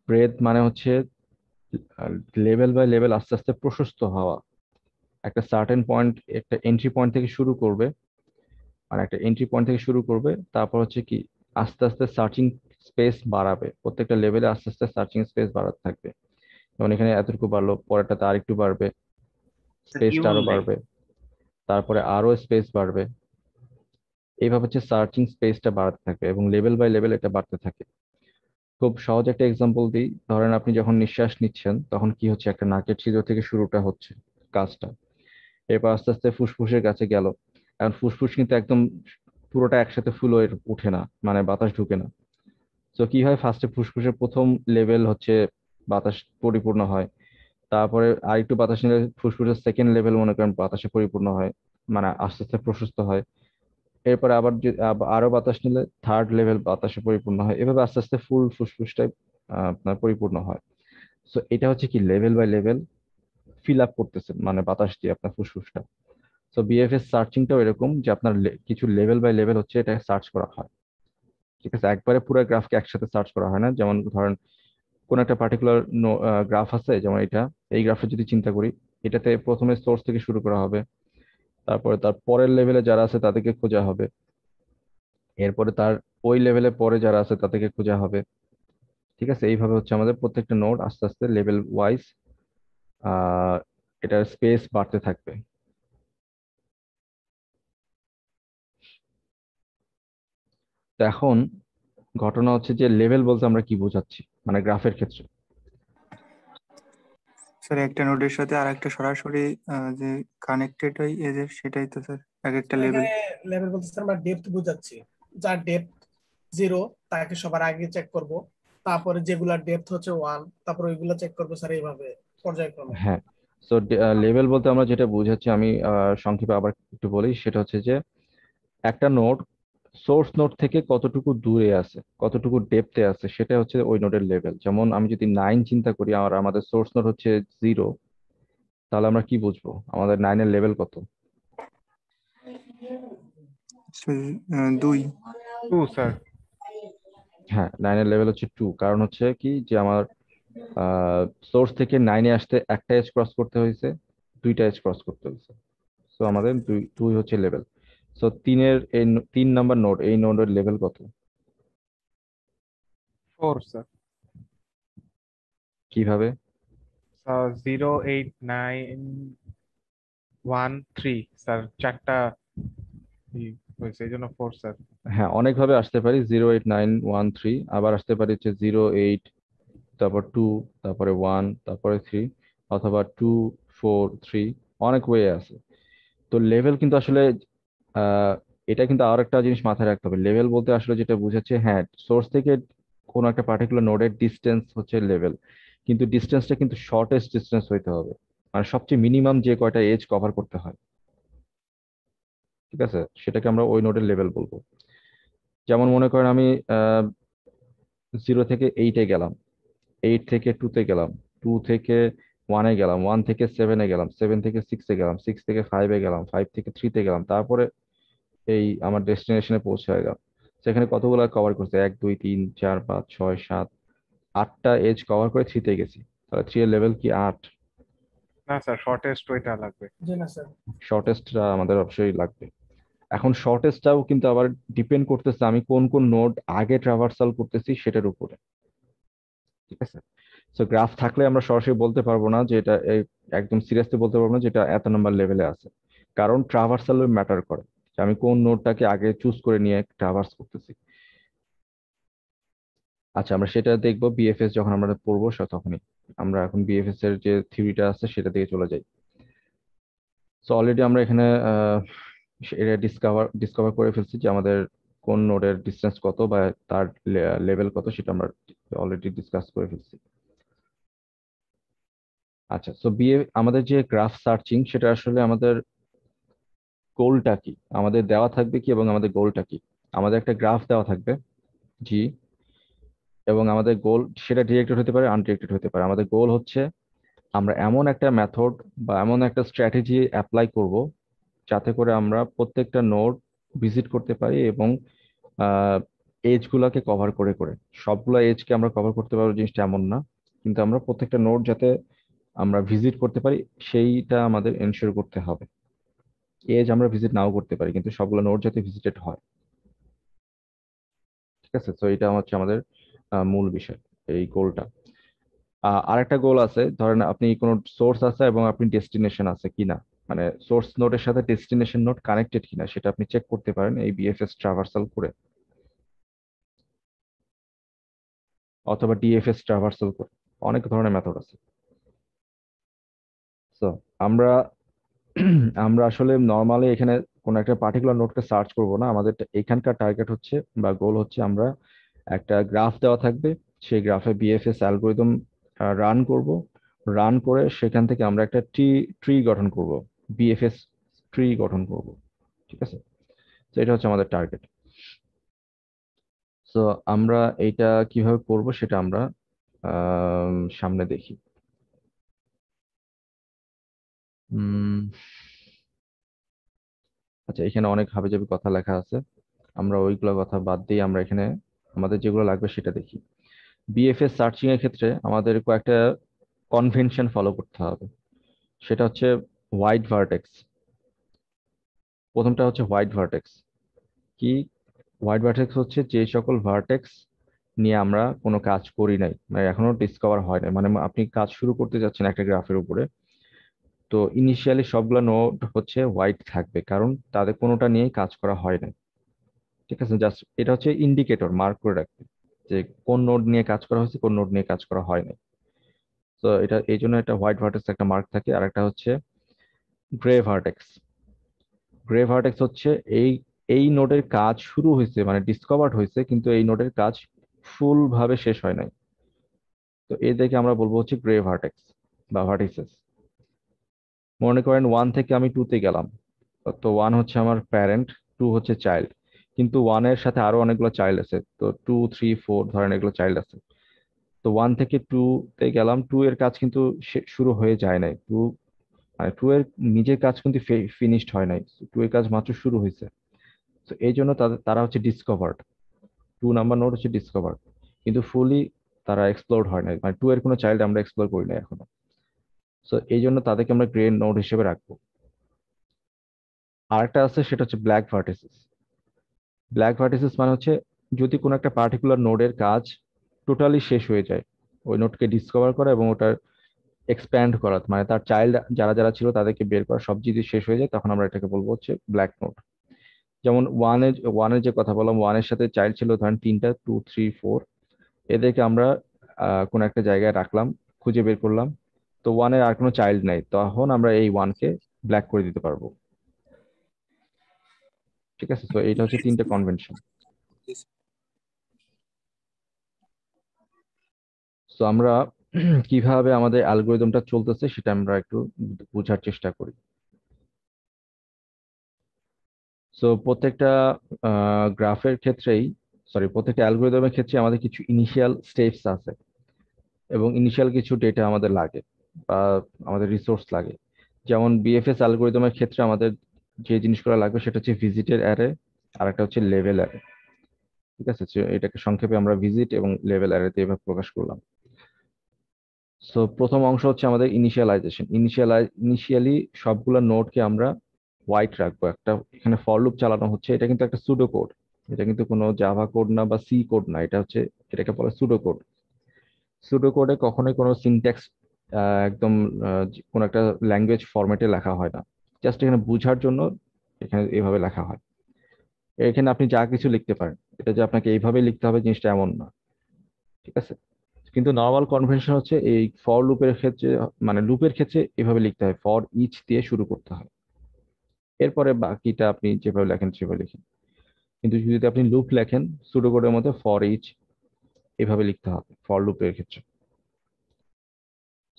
ব্রেথ মানে হচ্ছে লেভেল বাই লেভেল আস্তে আস্তে প্রশস্ত হওয়া। একটা সার্টেন পয়েন্ট, একটা এন্ট্রি পয়েন্ট থেকে শুরু করবে, মানে একটা এন্ট্রি পয়েন্ট থেকে শুরু করবে, তারপর হচ্ছে কি আস্তে আস্তে সার্চিং স্পেস বাড়াবে, প্রত্যেকটা লেভেলে আস্তে আস্তে সার্চিং স্পেস বাড়াতে থাকবে। যেমন এখানে এতটুকু বাড়লো, পরেরটাতে আরেকটু বাড়বে, স্পেসটা আরো বাড়বে, তারপরে আরো স্পেস বাড়বে। এইভাবে হচ্ছে সার্চিং স্পেসটা বাড়াতে থাকবে এবং লেভেল বাই লেভেল এটা বাড়তে থাকে। খুব সহজ একটা এক্সাম্পল দিই, ধরেন আপনি যখন নিঃশ্বাস নিচ্ছেন তখন কি হচ্ছে, একটা নাকের ছিদ্র থেকে শুরুটা হচ্ছে কাজটা, এরপর আস্তে আস্তে ফুসফুসের কাছে গেল। এখন ফুসফুস কিন্তু একদম পুরোটা একসাথে ফুল হয়ে উঠে না, মানে বাতাস ঢুকে না। তো কি হয়, ফার্স্টে ফুসফুসের প্রথম লেভেল হচ্ছে বাতাস পরিপূর্ণ হয়, তারপরে আরেকটু বাতাস নিলে ফুসফুসের সেকেন্ড লেভেল মনে করেন বাতাসে পরিপূর্ণ হয়, মানে আস্তে আস্তে প্রশস্ত হয়। এরপরে আবার আরো বাতাস নিলে থার্ড লেভেল বাতাসে পরিপূর্ণ হয়, এভাবে আস্তে আস্তে ফুল ফুসফুসটাই আপনার পরিপূর্ণ হয়। সো এটা হচ্ছে কি level by level fill up করতেছেন, মানে বাতাস দিয়ে আপনার ফুসফুসটা। সো বিএফএস সার্চিংটাও এরকম যে আপনার কিছু লেভেল বাই লেভেল হচ্ছে এটা সার্চ করা হয়। ঠিক আছে, একবারে পুরো গ্রাফকে একসাথে সার্চ করা হয় না। যেমন ধরেন কোন একটা পার্টিকুলার গ্রাফ আছে, যেমন এটা, এই গ্রাফটা যদি চিন্তা করি, এটাতে প্রথমে সোর্স থেকে শুরু করা হবে, তারপরে তার পরের লেভেলে যারা আছে তাদেরকে খোঁজা হবে, এরপরে তার ওই লেভেলে পরে যারা আছে তাদেরকে খোঁজা হবে। ঠিক আছে, এইভাবে হচ্ছে আমাদের প্রত্যেকটা নোড আস্তে আস্তে লেভেল ওয়াইজ আহ এটার স্পেস বাড়তে থাকবে। তো এখন ঘটনা হচ্ছে যে লেভেল বলতে আমরা কি বোঝাচ্ছি, মানে গ্রাফের ক্ষেত্রে। স্যার একটা নোডের সাথে আর একটা সরাসরি যে কানেক্টেড হয় এদের, সেটাই তো স্যার এক একটা লেভেল। এখানে লেভেল বলতে স্যার আমরা ডেপথ বোঝাচ্ছি। যার ডেপথ 0 তাকে সবার আগে চেক করব, তারপরে যেগুলা ডেপথ হচ্ছে 1 তারপর ওইগুলো চেক করবো স্যার, এইভাবে পর্যায়ক্রমে। হ্যাঁ, সো লেভেল বলতে আমরা যেটা বোঝাচ্ছি, আমি সংক্ষেপে আবার একটু বলি, সেটা হচ্ছে যে একটা নোড সোর্স নোড থেকে কতটুকু দূরে আছে, কতটুকু ডেপথে আছে, সেটা হচ্ছে ওই নোডের লেভেল। যেমন আমি যদি 9 চিন্তা করি আর আমাদের সোর্স নোড হচ্ছে 0, তাহলে আমরা কি বুঝবো আমাদের 9 এর লেভেল কত? দুই। 2 স্যার। হ্যাঁ, 9 এর লেভেল হচ্ছে 2, কারণ হচ্ছে কি যে আমার সোর্স থেকে 9-এ আসতে একটা এজ ক্রস করতে হয়েছে, দুইটা এজ ক্রস করতে হয়েছে। সো আমাদের দুই দুই হচ্ছে লেভেল। সো 3-এর এই 3 নাম্বার নোড, এই নোডের লেভেল কত? 4 স্যার। কিভাবে? 0 8 9 1 3 স্যার, চারটা হয়েছে এই জন্য 4 স্যার। হ্যাঁ, অনেকভাবে আসতে পারি, 0 8 9 1 3, আবার আসতে পারি হচ্ছে 0 8, তারপর 2, তারপরে 1, তারপরে 3, অথবা 2 4 3, অনেক ওয়ে আছে। তো লেভেল কিন্তু আসলে আহ এটা কিন্তু আর একটা জিনিস মাথায় রাখতে হবে, লেভেল বলতে আসলে যেটা বোঝাচ্ছে, হ্যাঁ সোর্স থেকে কোনো একটা পার্টিকুলার নোডের ডিস্টেন্স হচ্ছে লেভেল, কিন্তু ডিস্টেন্সটা কিন্তু শর্টেস্ট ডিস্টেন্স হইতে হবে, মানে সবচেয়ে মিনিমাম যে কয়টা এজ কভার করতে হয়। ঠিক আছে, সেটাকে আমরা ওই নোডের লেভেল বলবো। যেমন মনে করেন আমি 0 থেকে 8-এ গেলাম, 8 থেকে 2-তে গেলাম, 2 থেকে 1-এ গেলাম, 1 থেকে 7-এ গেলাম, 7 থেকে 6-এ গেলাম, 6 থেকে 5-এ গেলাম, 5 থেকে 3-তে গেলাম, তারপরে এই আমার ডেস্টিনেশনে পৌঁছে গেলাম। সেখানে কতগুলো কভার করছে, 1 2 3 4 5 6 7 8টা এজ কভার করে 3-তে গেছি, তাহলে 3-এর লেভেল কি 8? না স্যার, শর্টেস্ট ওইটা লাগবে। জি না স্যার। শর্টেস্টটা আমাদের অবশ্যই লাগবে। এখন শর্টেস্টটাও কিন্তু আবার ডিপেন্ড করতেছে আমি কোন কোন নোড আগে ট্রাভার্সাল করতেছি সেটার উপরে। ঠিক আছে, সো গ্রাফ থাকলে আমরা সরাসরি বলতে পারবো না যে এটা একদম সিরিয়াসলি বলতে পারবো না যে এটা এত নাম্বার লেভেলে আছে, কারণ ট্রাভার্সাল ম্যাটার করে যে আমি কোন নোডটাকে আগে চুজ করে নিয়ে ট্রাভার্স করতেছি। আচ্ছা, আমরা সেটা দেখবো বিএফএস যখন আমরা পড়বো, তখনই। আমরা এখন বিএফএস এর যে থিওরিটা আছে সেটা দিকে চলে যাই। সো অলরেডি আমরা এখানে এটা ডিসকভার করে ফেলছি যে আমাদের কোন নোডের ডিসটেন্স কত বা তার লেভেল কত, সেটা আমরা অলরেডি ডিসকাস করে ফেলছি। আচ্ছা, সো আমাদের যে গ্রাফ সার্চিং, সেটা আসলে আমাদের গোলটা কি, আমাদের দেওয়া থাকবে কি এবং আমাদের গোলটা কি। আমাদের একটা গ্রাফ দেওয়া থাকবে জি, এবং আমাদের গোল সেটা ডিরেক্টেড হতে পারে আনডিরেক্টেড হতে পারে। আমাদের গোল হচ্ছে আমরা এমন একটা মেথড বা এমন একটা স্ট্র্যাটেজি অ্যাপ্লাই করব যাতে করে আমরা প্রত্যেকটা নোড ভিজিট করতে পারি এবং এজ গুলাকে কভার করে করে, সবগুলা এজকে আমরা কভার করতে পারবো জিনিসটা এমন না, কিন্তু আমরা প্রত্যেকটা নোড যাতে আমরা ভিজিট করতে পারি সেইটা আমাদের এনশিওর করতে হবে। এজ আমরা ভিজিট নাও করতে পারি কিন্তু সবগুলো নোড যাতে ভিজিটেড হয়। ঠিক আছে, তো এটা হচ্ছে আমাদের মূল বিষয়, এই গোলটা। আরেকটা গোল আছে, ধরেন আপনি কোনো সোর্স আছে এবং আপনি ডেস্টিনেশন আছে কিনা, মানে সোর্স নোডের সাথে ডেস্টিনেশন নোড কানেক্টেড কিনা সেটা আপনি চেক করতে পারেন এই বিএফএস ট্রাভার্সাল করে, অথবা ডিএফএস ট্রাভার্সাল করে। অনেক ধরনের মেথড আছে। তো আমরা আমরা আসলে নর্মালি এখানে কোনো একটা পার্টিকুলার নোডকে সার্চ করব না। আমাদের এখানকার টার্গেট হচ্ছে বা গোল হচ্ছে আমরা একটা গ্রাফ দেওয়া থাকবে, সেই গ্রাফে বিএফএস অ্যালগোরিদম রান করব, রান করে সেখান থেকে আমরা একটা ট্রি গঠন করব, বিএফএস ট্রি গঠন করব। ঠিক আছে, তো এটা হচ্ছে আমাদের টার্গেট। তো আমরা এইটা কিভাবে করব সেটা আমরা সামনে দেখি। উম আচ্ছা, এখানে অনেক হাবিজাবি কথা লেখা আছে, আমরা ওইগুলো কথা বাদ দিয়ে আমরা এখানে আমাদের যেগুলো লাগবে সেটা দেখি। বিএফএস সার্চিং এর ক্ষেত্রে আমাদের কয়েকটা কনভেনশন ফলো করতে হবে। সেটা হচ্ছে হোয়াইট ভার্টেক্স। প্রথমটা হচ্ছে হোয়াইট ভার্টেক্স। কি হোয়াইট ভার্টেক্স হচ্ছে যে সকল ভার্টেক্স নিয়ে আমরা কোনো কাজ করি নাই, মানে এখনো ডিসকভার হয় নাই, মানে আপনি কাজ শুরু করতে যাচ্ছেন একটা গ্রাফের উপরে, তো ইনিশিয়ালি সবগুলো নোড হচ্ছে হোয়াইট থাকবে কারণ তাদের কোনোটা নিয়েই কাজ করা হয় নাই। ঠিক আছে, জাস্ট এটা হচ্ছে ইন্ডিকেটর, মার্ক করে রাখবে যে কোন নোড নিয়ে কাজ করা হয়েছে কোন নোড নিয়ে কাজ করা হয়নি। তো এটা এই জন্য একটা হোয়াইট ভার্টেক্স একটা মার্ক থাকে। আর একটা হচ্ছে গ্রে ভার্টেক্স। গ্রে ভার্টেক্স হচ্ছে এই এই নোডের কাজ শুরু হয়েছে মানে ডিসকভার্ড হয়েছে কিন্তু এই নোডের কাজ ফুল ভাবে শেষ হয় নাই, তো এদেরকে আমরা বলবো হচ্ছে গ্রে ভার্টেক্স বা ভার্টিসেস। মনে করেন 1 থেকে আমি 2-তে গেলাম, তো 1 হচ্ছে আমার প্যারেন্ট, 2 হচ্ছে চাইল্ড, কিন্তু 1-এর সাথে আরো অনেকগুলো চাইল্ড আছে, তো 2, 3, 4 ধরেন এগুলো চাইল্ড আছে। তো 1 থেকে 2-তে গেলাম, 2 এর কাজ কিন্তু শুরু হয়ে যায় নাই, 2 মানে 2 এর নিজের কাজ কিন্তু ফিনিশড হয় নাই, 2 এর কাজ মাত্র শুরু হয়েছে। তো এই জন্য তারা হচ্ছে ডিসকভার্ড, 2 নাম্বার নোড হচ্ছে ডিসকভার্ড, কিন্তু ফুলি তারা এক্সপ্লোর হয় নাই, মানে 2 এর কোনো চাইল্ড আমরা এক্সপ্লোর করি নাই এখনো। তো এই জন্য তাদেরকে আমরা গ্রে নোড হিসেবে রাখবো। আরেকটা আছে সেটা হচ্ছে ব্ল্যাক ভার্টিসেস। ব্ল্যাক ভার্টিসেস মানে হচ্ছে যদি কোনো একটা পার্টিকুলার নোডের কাজ টোটালি শেষ হয়ে যায়, ওই নোডকে ডিসকভার করা এবং ওটার এক্সপ্যান্ড করা, মানে তার চাইল্ড যারা যারা ছিল তাদেরকে বের করা, সব যদি শেষ হয়ে যায় তখন আমরা এটাকে বলবো হচ্ছে ব্ল্যাক নোড। যেমন ওয়ানের যে কথা বললাম, 1-এর সাথে চাইল্ড ছিল ধরেন 3টা, 2, 3, 4, এদেরকে আমরা কোনো একটা জায়গায় রাখলাম, খুঁজে বের করলাম, তো 1-এর আর কোনো চাইল্ড নাই, তখন আমরা এই 1-কে ব্ল্যাক করে দিতে পারবো। ঠিক আছে, তো এইটা হচ্ছে 3টে কনভেনশন। তো আমরা কিভাবে আমাদের অ্যালগোরিদমটা চলতেছে সেটা আমরা একটু বোঝার চেষ্টা করি। সো প্রত্যেকটা গ্রাফের ক্ষেত্রেই, সরি প্রত্যেকটা অ্যালগোরিদমের ক্ষেত্রে আমাদের কিছু ইনিশিয়াল স্টেপস আছে এবং ইনিশিয়াল কিছু ডেটা আমাদের লাগে বা আমাদের রিসোর্স লাগে। যেমন বিএফএস অ্যালগোরিদমের ক্ষেত্রে আমাদের যে জিনিসগুলো লাগবে সেটা হচ্ছে ভিজিটের অ্যারে, আর একটা হচ্ছে লেভেল অ্যারে। ঠিক আছে, তো এটাকে সংক্ষেপে আমরা ভিজিট এবং লেভেল অ্যারেতে এভাবে প্রকাশ করলাম। সো প্রথম অংশ হচ্ছে আমাদের ইনিশিয়ালাইজেশন। ইনিশিয়ালি সবগুলো নোডকে আমরা হোয়াইট রাখবো। একটা এখানে ফর লুপ চালানো হচ্ছে, এটা কিন্তু একটা সুডো কোড, এটা কিন্তু কোনো জাভা কোড না বা সি কোড না, এটা হচ্ছে এটাকে বলে সুডো কোড। সুডো কোডে কখনোই কোনো সিনট্যাক্স একদম কোনো একটা ল্যাঙ্গুয়েজ ফরম্যাটে লেখা হয় না, জাস্ট এখানে বোঝার জন্য এখানে এভাবে লেখা হয়। এখানে আপনি যা কিছু লিখতে পারেন, এটা যে আপনাকে এইভাবে লিখতে হবে জিনিসটা এমন না। ঠিক আছে, কিন্তু নর্মাল কনভেনশন হচ্ছে এই ফর লুপের ক্ষেত্রে, মানে লুপের ক্ষেত্রে এভাবে লিখতে হয়, ফর ইচ দিয়ে শুরু করতে হয়, এরপরে বাকিটা আপনি যেভাবে লেখেন সেভাবে লিখেন। কিন্তু যদি আপনি লুপ লেখেন সুডো কোডের মধ্যে ফর ইচ এভাবে লিখতে হবে ফর লুপের ক্ষেত্রে।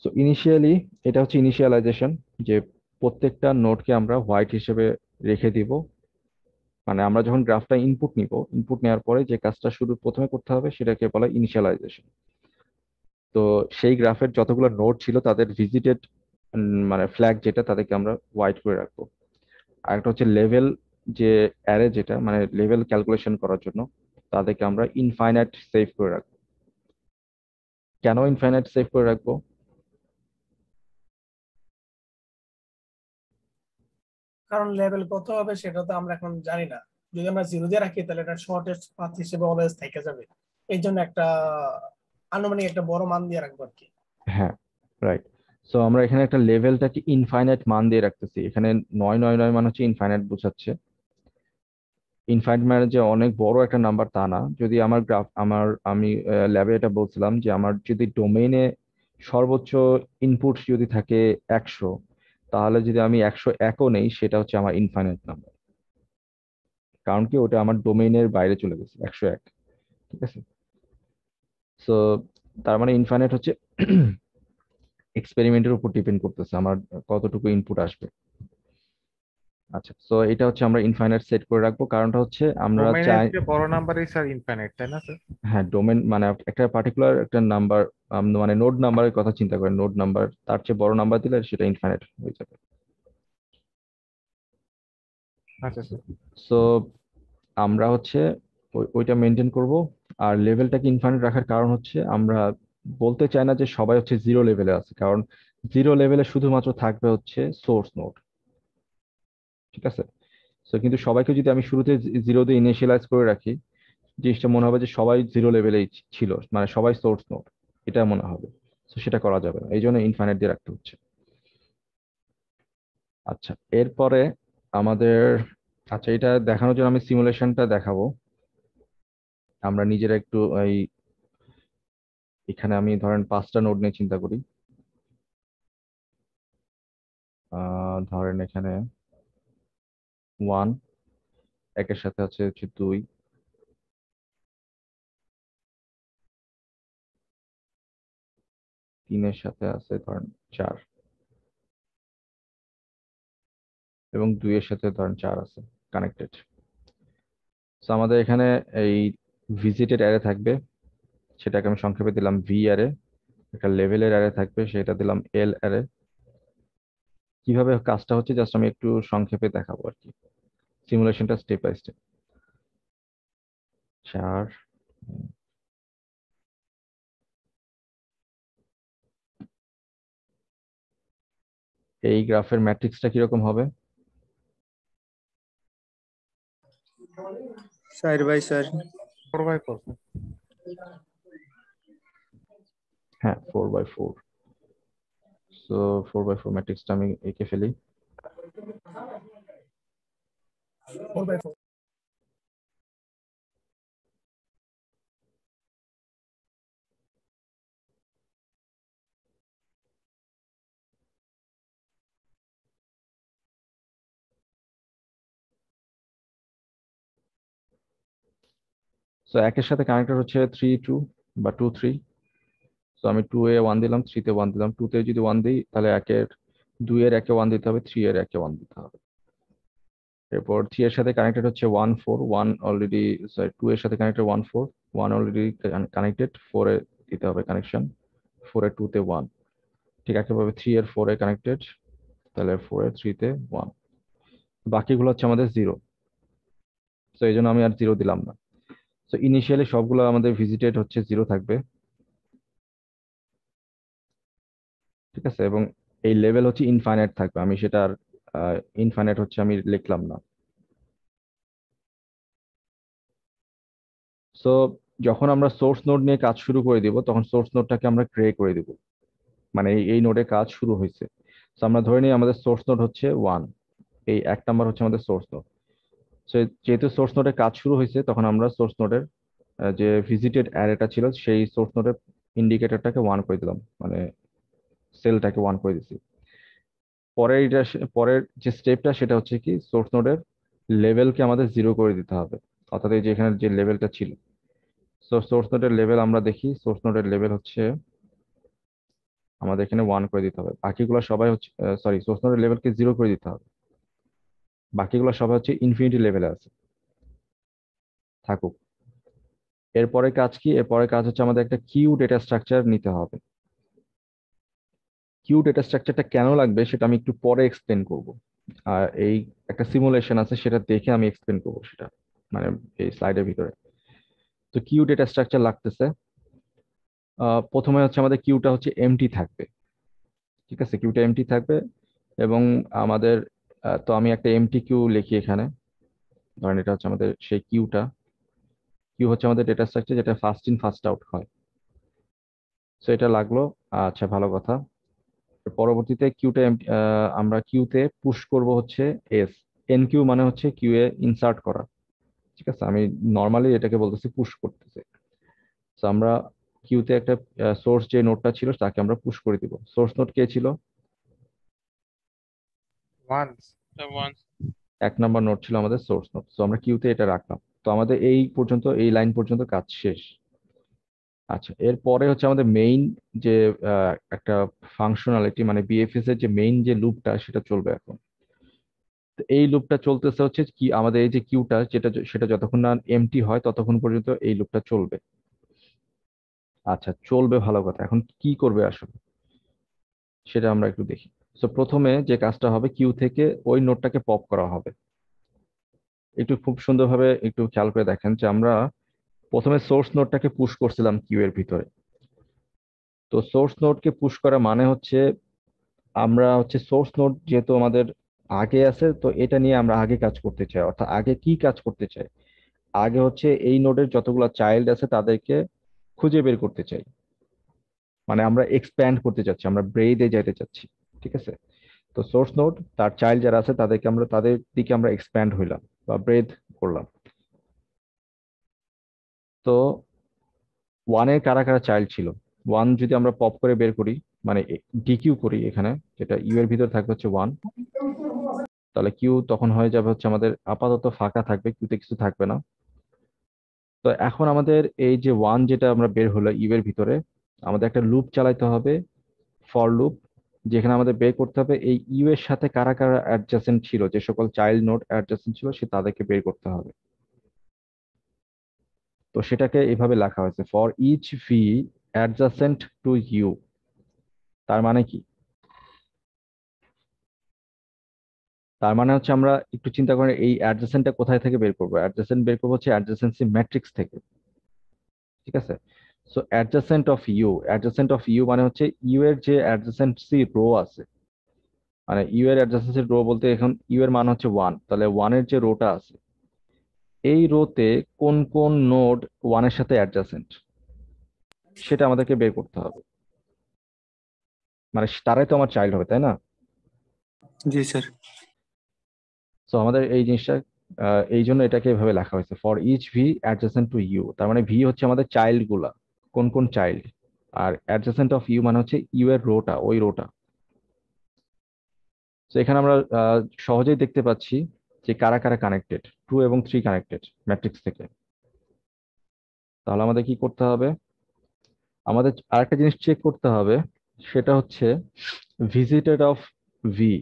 সো ইনিশিয়ালি এটা হচ্ছে ইনিশিয়ালাইজেশন, যে প্রত্যেকটা নোডকে আমরা হোয়াইট হিসেবে রেখে দিব মানে আমরা যখন গ্রাফটা ইনপুট নিব, ইনপুট নেওয়ার পরে যে কাজটা শুরু প্রথমে করতে হবে সেটাকে বলা ইনিশিয়ালাইজেশন। তো সেই গ্রাফের যতগুলো নোড ছিল তাদের ভিজিটেড মানে ফ্ল্যাগ যেটা, তাদেরকে আমরা হোয়াইট করে রাখবো। আর একটা হচ্ছে লেভেল, যে অ্যারে যেটা মানে লেভেল ক্যালকুলেশন করার জন্য, তাদেরকে আমরা ইনফাইনাইট সেভ করে রাখবো। কেন ইনফাইনাইট সেভ করে রাখবো? কারণ লেভেল কত হবে সেটা তো আমরা এখন জানি না। যদি আমরা জিরো দিয়ে রাখি তাহলে এটা শর্টেস্ট পাথ হিসেবে অলওয়েজ থেকে যাবে। এই জন্য একটা আনুমানিক একটা বড় মান দিয়ে রাখবো আর কি। হ্যাঁ, রাইট। সো আমরা এখানে একটা লেভেলটাকে ইনফাইনাইট মান দিয়ে রাখতেছি। এখানে 999 মান হচ্ছে ইনফাইনাইট বোঝাচ্ছে। ইনফাইনাইট মানে যে অনেক বড় একটা নাম্বার তা না। যদি আমার গ্রাফ আমি ল্যাবে এটা বলছিলাম যে আমার যদি ডোমেইনে সর্বোচ্চ ইনপুট যদি থাকে 100, তাহলে যদি আমি 101ও নেই সেটা হচ্ছে আমার ইনফাইনাইট নাম্বার। কারণ কি, ওটা আমার ডোমেইনের বাইরে চলে গেছে 101। ঠিক আছে। সো তার মানে ইনফাইনাইট হচ্ছে এক্সপেরিমেন্টের উপর ডিপেন্ড করতেছে আমার কতটুকু ইনপুট আসবে। আচ্ছা, সো এটা হচ্ছে আমরা ইনফাইনাইট সেট করে রাখবো। কারণটা হচ্ছে আমরা ডোমেইনের চাই, চেয়ে বড় নাম্বারই স্যার ইনফাইনাইট, তাই না স্যার? হ্যাঁ ডোমেন মানে একটা পার্টিকুলার একটা নাম্বার, মানে নোড নাম্বারের কথা চিন্তা করেন, নোড নাম্বার তার চেয়ে বড় নাম্বার দিলে সেটা ইনফাইনাইট হয়ে যাবে। আচ্ছা স্যার। সো আমরা হচ্ছে ওইটা মেনটেন করব। আর লেভেলটাকে ইনফাইনাইট রাখার কারণ হচ্ছে আমরা বলতে চাই না যে সবাই হচ্ছে জিরো লেভেলে আছে, কারণ জিরো লেভেলে শুধুমাত্র থাকবে হচ্ছে সোর্স নোড। ঠিক আছে। সো কিন্তু সবাইকে যদি আমি শুরুতে জিরো দিয়ে ইনিশিয়ালাইজ করে রাখি, জিনিসটা মনে হবে যে সবাই জিরো লেভেলেই ছিল, মানে সবাই সোর্স নোড, এটা মনে হবে। তো সেটা করা যাবে না, এই জন্য ইনফাইনাইট দিয়ে রাখতে হচ্ছে। আচ্ছা, এরপরে আমাদের, আচ্ছা এটা দেখানোর জন্য আমি সিমুলেশনটা দেখাবো। আমরা নিজেরা একটু এখানে আমি ধরেন 5টা নোড নিয়ে চিন্তা করি। ধরেন এখানে 1, একের সাথে হচ্ছে 2, 3-এর সাথে আছে ধরেন 4, এবং 2-এর সাথে ধরেন 4 আছে কানেক্টেড। তো আমাদের এখানে এই ভিজিটেড অ্যারে থাকবে, সেটাকে আমি সংক্ষেপে দিলাম ভি অ্যারে। একটা লেভেলের অ্যারে থাকবে, সেটা দিলাম এল অ্যারে। কিভাবে কাজটা হচ্ছে জাস্ট আমি একটু সংক্ষেপে দেখাবো আর কি, সিমুলেশনটা স্টেপ বাই স্টেপ। 4, এই গ্রাফের ম্যাট্রিক্সটা কিরকম হবে? 4/4। 4/4। হ্যাঁ, 4/4। সো 4/4 ম্যাট্রিক্সটা আমি এঁকে ফেলি। 4/4। সো একের সাথে কানেক্টেড হচ্ছে 3-2 বা 2-3। সো আমি 2-এ 1 দিলাম, 3-তে 1 দিলাম। 2-তে যদি 1 দিই তাহলে 2-এর একে 1 দিতে হবে, 3-এর একে 1 দিতে হবে। এরপর 3 এর সাথে কানেক্টেড হচ্ছে 1-4, 1 অলরেডি, সরি 2 এর সাথে কানেক্টেড 1-4, 1 অলরেডি কানেক্টেড, 4-এ দিতে হবে কানেকশন, 4-এ 2-তে 1। ঠিক একইভাবে 3-এর 4-এ কানেক্টেড, তাহলে 4-এ 3-তে 1। বাকিগুলো হচ্ছে আমাদের জিরো, তো এই জন্য আমি আর জিরো দিলাম না। তো ইনিশিয়ালি সবগুলো আমাদের ভিজিটেড হচ্ছে জিরো থাকবে। ঠিক আছে, এবং এই লেভেল হচ্ছে ইনফাইনাইট থাকবে, আমি সেটা আর ইনফাইনাইট হচ্ছে আমি লিখলাম না। সো যখন আমরা সোর্স নোড নিয়ে কাজ শুরু করে দিব, তখন সোর্স নোডটাকে আমরা গ্রে করে দিব, মানে এই নোডে কাজ শুরু হয়েছে। তো আমরা ধরে নিই আমাদের সোর্স নোড হচ্ছে 1, এই 1 নাম্বার হচ্ছে আমাদের সোর্স নোড। সো যেহেতু সোর্স নোডে কাজ শুরু হয়েছে, তখন আমরা সোর্স নোডের যে ভিজিটেড অ্যারেটা ছিল সেই সোর্স নোডের ইন্ডিকেটরটাকে 1 করে দিলাম, মানে সেলটাকে 1 করে দিছি। পরের যে স্টেপটা সেটা হচ্ছে কি, সোর্স নোডের লেভেলকে আমাদের জিরো করে দিতে হবে, অর্থাৎ এই যে এখানে যে লেভেলটা ছিল। সোর্স নোডের লেভেল আমরা দেখি, সোর্স নোডের লেভেল হচ্ছে আমাদের এখানে 1 করে দিতে হবে। বাকিগুলো সবাই হচ্ছে, সরি, সোর্স নোডের লেভেলকে জিরো করে দিতে হবে। বাকিগুলো সবাই হচ্ছে ইনফিনিটি লেভেলে আছে। থাকুক। এরপরে কাজ কি? এরপরে কাজ হচ্ছে আমাদের একটা কিউ ডেটা স্ট্রাকচার নিতে হবে। কিউ ডেটা স্ট্রাকচারটা কেন লাগবে সেটা আমি একটু পরে এক্সপ্লেন করব। আর এই একটা সিমুলেশন আছে, সেটা দেখে আমি এক্সপ্লেন করবো সেটা, মানে এই স্লাইডের ভিতরে। তো কিউ ডেটা স্ট্রাকচার লাগতেছে। প্রথমে হচ্ছে আমাদের কিউটা হচ্ছে এমটি থাকবে, ঠিক আছে? কিউটা এমটি থাকবে এবং আমাদের তো আমি একটা এমটি কিউ লিখি এখানে। ধরেন এটা হচ্ছে আমাদের সেই কিউটা। কিউ হচ্ছে আমাদের ডেটা স্ট্রাকচার যেটা ফার্স্ট ইন ফার্স্ট আউট হয়। তো এটা লাগলো। আচ্ছা, ভালো কথা। পরবর্তীতে কিউটা আমরা কিউতে পুশ করব হচ্ছে এস। এন কিউ মানে হচ্ছে কিউ এ ইনসার্ট করা, ঠিক আছে? আমি নর্মালি এটাকে বলতেছি পুশ করতেছে। তো আমরা কিউতে একটা সোর্স যে নোডটা ছিল তাকে আমরা পুশ করে দিব। সোর্স নোড কে ছিল? ওয়ান্স। এক নাম্বার নোড ছিল আমাদের সোর্স নোড। তো আমরা কিউতে এটা রাখলাম। তো আমাদের এই পর্যন্ত, এই লাইন পর্যন্ত কাজ শেষ। আচ্ছা, এরপরে হচ্ছে আমাদের মেইন যে একটা ফাংশনালিটি, মানে বিএফএস এর যে মেইন যে লুপটা সেটা চলবে এখন। তো এই লুপটা চলতেছে হচ্ছে কি, আমাদের এই যে কিউটা যেটা সেটা যতক্ষণ না এমটি হয় ততক্ষণ পর্যন্ত এই লুপটা চলবে। আচ্ছা, চলবে, ভালো কথা। এখন কি করবে আসলে সেটা আমরা একটু দেখি। তো প্রথমে যে কাজটা হবে, কিউ থেকে ওই নোডটাকে পপ করা হবে। একটু খুব সুন্দরভাবে একটু খেয়াল করে দেখেন যে আমরা প্রথমে সোর্স নোডটাকে পুশ করছিলাম কিউ এর ভিতরে। তো সোর্স নোডকে পুশ করা মানে হচ্ছে আমরা হচ্ছে সোর্স নোড যেহেতু আমাদের আগে আছে, তো এটা নিয়ে আমরা আগে কাজ করতে চাই। অর্থাৎ আগে কি কাজ করতে চাই? আগে হচ্ছে এই নোডের যতগুলো চাইল্ড আছে তাদেরকে খুঁজে বের করতে চাই। মানে আমরা এক্সপ্যান্ড করতে চাচ্ছি, আমরা ব্রেইদে যাইতে চাচ্ছি, ঠিক আছে? তো সোর্স নোড তার চাইল্ড যারা আছে তাদেরকে আমরা, তাদের দিকে আমরা এক্সপ্যান্ড হইলাম বা ব্রেড করলাম। তো ওয়ানের কারা কারা চাইল্ড ছিল? ওয়ান যদি আমরা পপ করে বের করি, মানে ডিকিউ করি এখানে, যেটা ইউ এর ভিতর থাকবে হচ্ছে ওয়ান, তাহলে কিউ তখন হয়ে যাবে হচ্ছে আমাদের আপাতত ফাঁকা থাকবে, কিউতে কিছু থাকবে না। তো এখন আমাদের এই যে ওয়ান যেটা আমরা বের হলো ইউ এর ভিতরে, আমাদের একটা লুপ চালাইতে হবে, ফর লুপ, যেখানে আমাদের বের করতে হবে এই ইউ এর সাথে কারা কারা অ্যাডজাসেন্ট ছিল, যে সকল চাইল্ড নোড অ্যাডজাসেন্ট ছিল সে তাদেরকে বের করতে হবে। তো সেটাকে এভাবে লেখা হয়েছে, for each V adjacent to U. তার মানে কি? তার মানে হচ্ছে আমরা একটু চিন্তা করেন এই অ্যাডজাসেন্টটা কোথায় থেকে বের করবো। অ্যাডজাসেন্ট বের করবো হচ্ছে অ্যাডজাসেন্সি ম্যাট্রিক্স থেকে, ঠিক আছে? সো অ্যাডজাসেন্ট অফ ইউ মানে হচ্ছে ইউ এর যে অ্যাডজাসেন্সি রো আছে, মানে ইউ এর অ্যাডজাসেন্সি রো বলতে এখন ইউ এর মান হচ্ছে ওয়ান, তাহলে ওয়ানের যে রোটা আছে এই রোতে কোন কোন নোড ওয়ানের সাথে অ্যাডজাসেন্ট সেটা আমাদেরকে বের করতে হবে। মানে তারাই তো আমার চাইল্ড হবে, তাই না? জি স্যার। সো আমাদের এই জিনিসটা এই জন্য এটাকে এভাবে লেখা হয়েছে, for each V adjacent to U. তার মানে ভি হচ্ছে আমাদের চাইল্ড গুলা, কোন কোন চাইল্ড, আর অ্যাডজাসেন্ট অফ ইউ মানে হচ্ছে ইউ এর রোটা, ওই রোটা। তো এখানে আমরা সহজেই দেখতে পাচ্ছি যে কারা কারা কানেক্টেড, 2 এবং 3 কানেক্টেড ম্যাট্রিক্স থেকে। তাহলে আমাদের কি করতে হবে? আমাদের আরেকটা জিনিস চেক করতে হবে, সেটা হচ্ছে ভিজিটেড অফ ভি,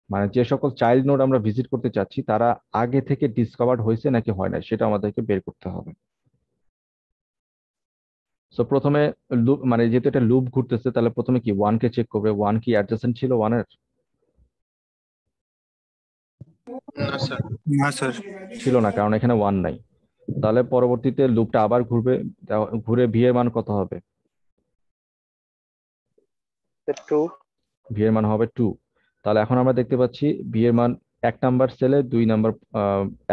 মানে যে সকল চাইল্ড নোড আমরা ভিজিট করতে চাচ্ছি তারা আগে থেকে ডিসকভার্ড হয়েছে নাকি হয় না সেটা আমাদেরকে বের করতে হবে। সো প্রথমে লুপ, মানে যেহেতু এটা লুপ ঘুরতেছে তাহলে প্রথমে কি ওয়ানকে চেক করবে, ওয়ান কি অ্যাডজাসেন্ট ছিল ওয়ানের? না স্যার। ছিল না, কারণ এখানে ওয়ান নাই। তাহলে পরবর্তীতে লুপটা আবার ঘুরবে, ঘুরে ভি এর মান কত হবে? টু। ভি এর মান হবে 2। তাহলে এখন আমরা দেখতে পাচ্ছি ভি এর মান 1 নাম্বার সেলে 2 নাম্বার,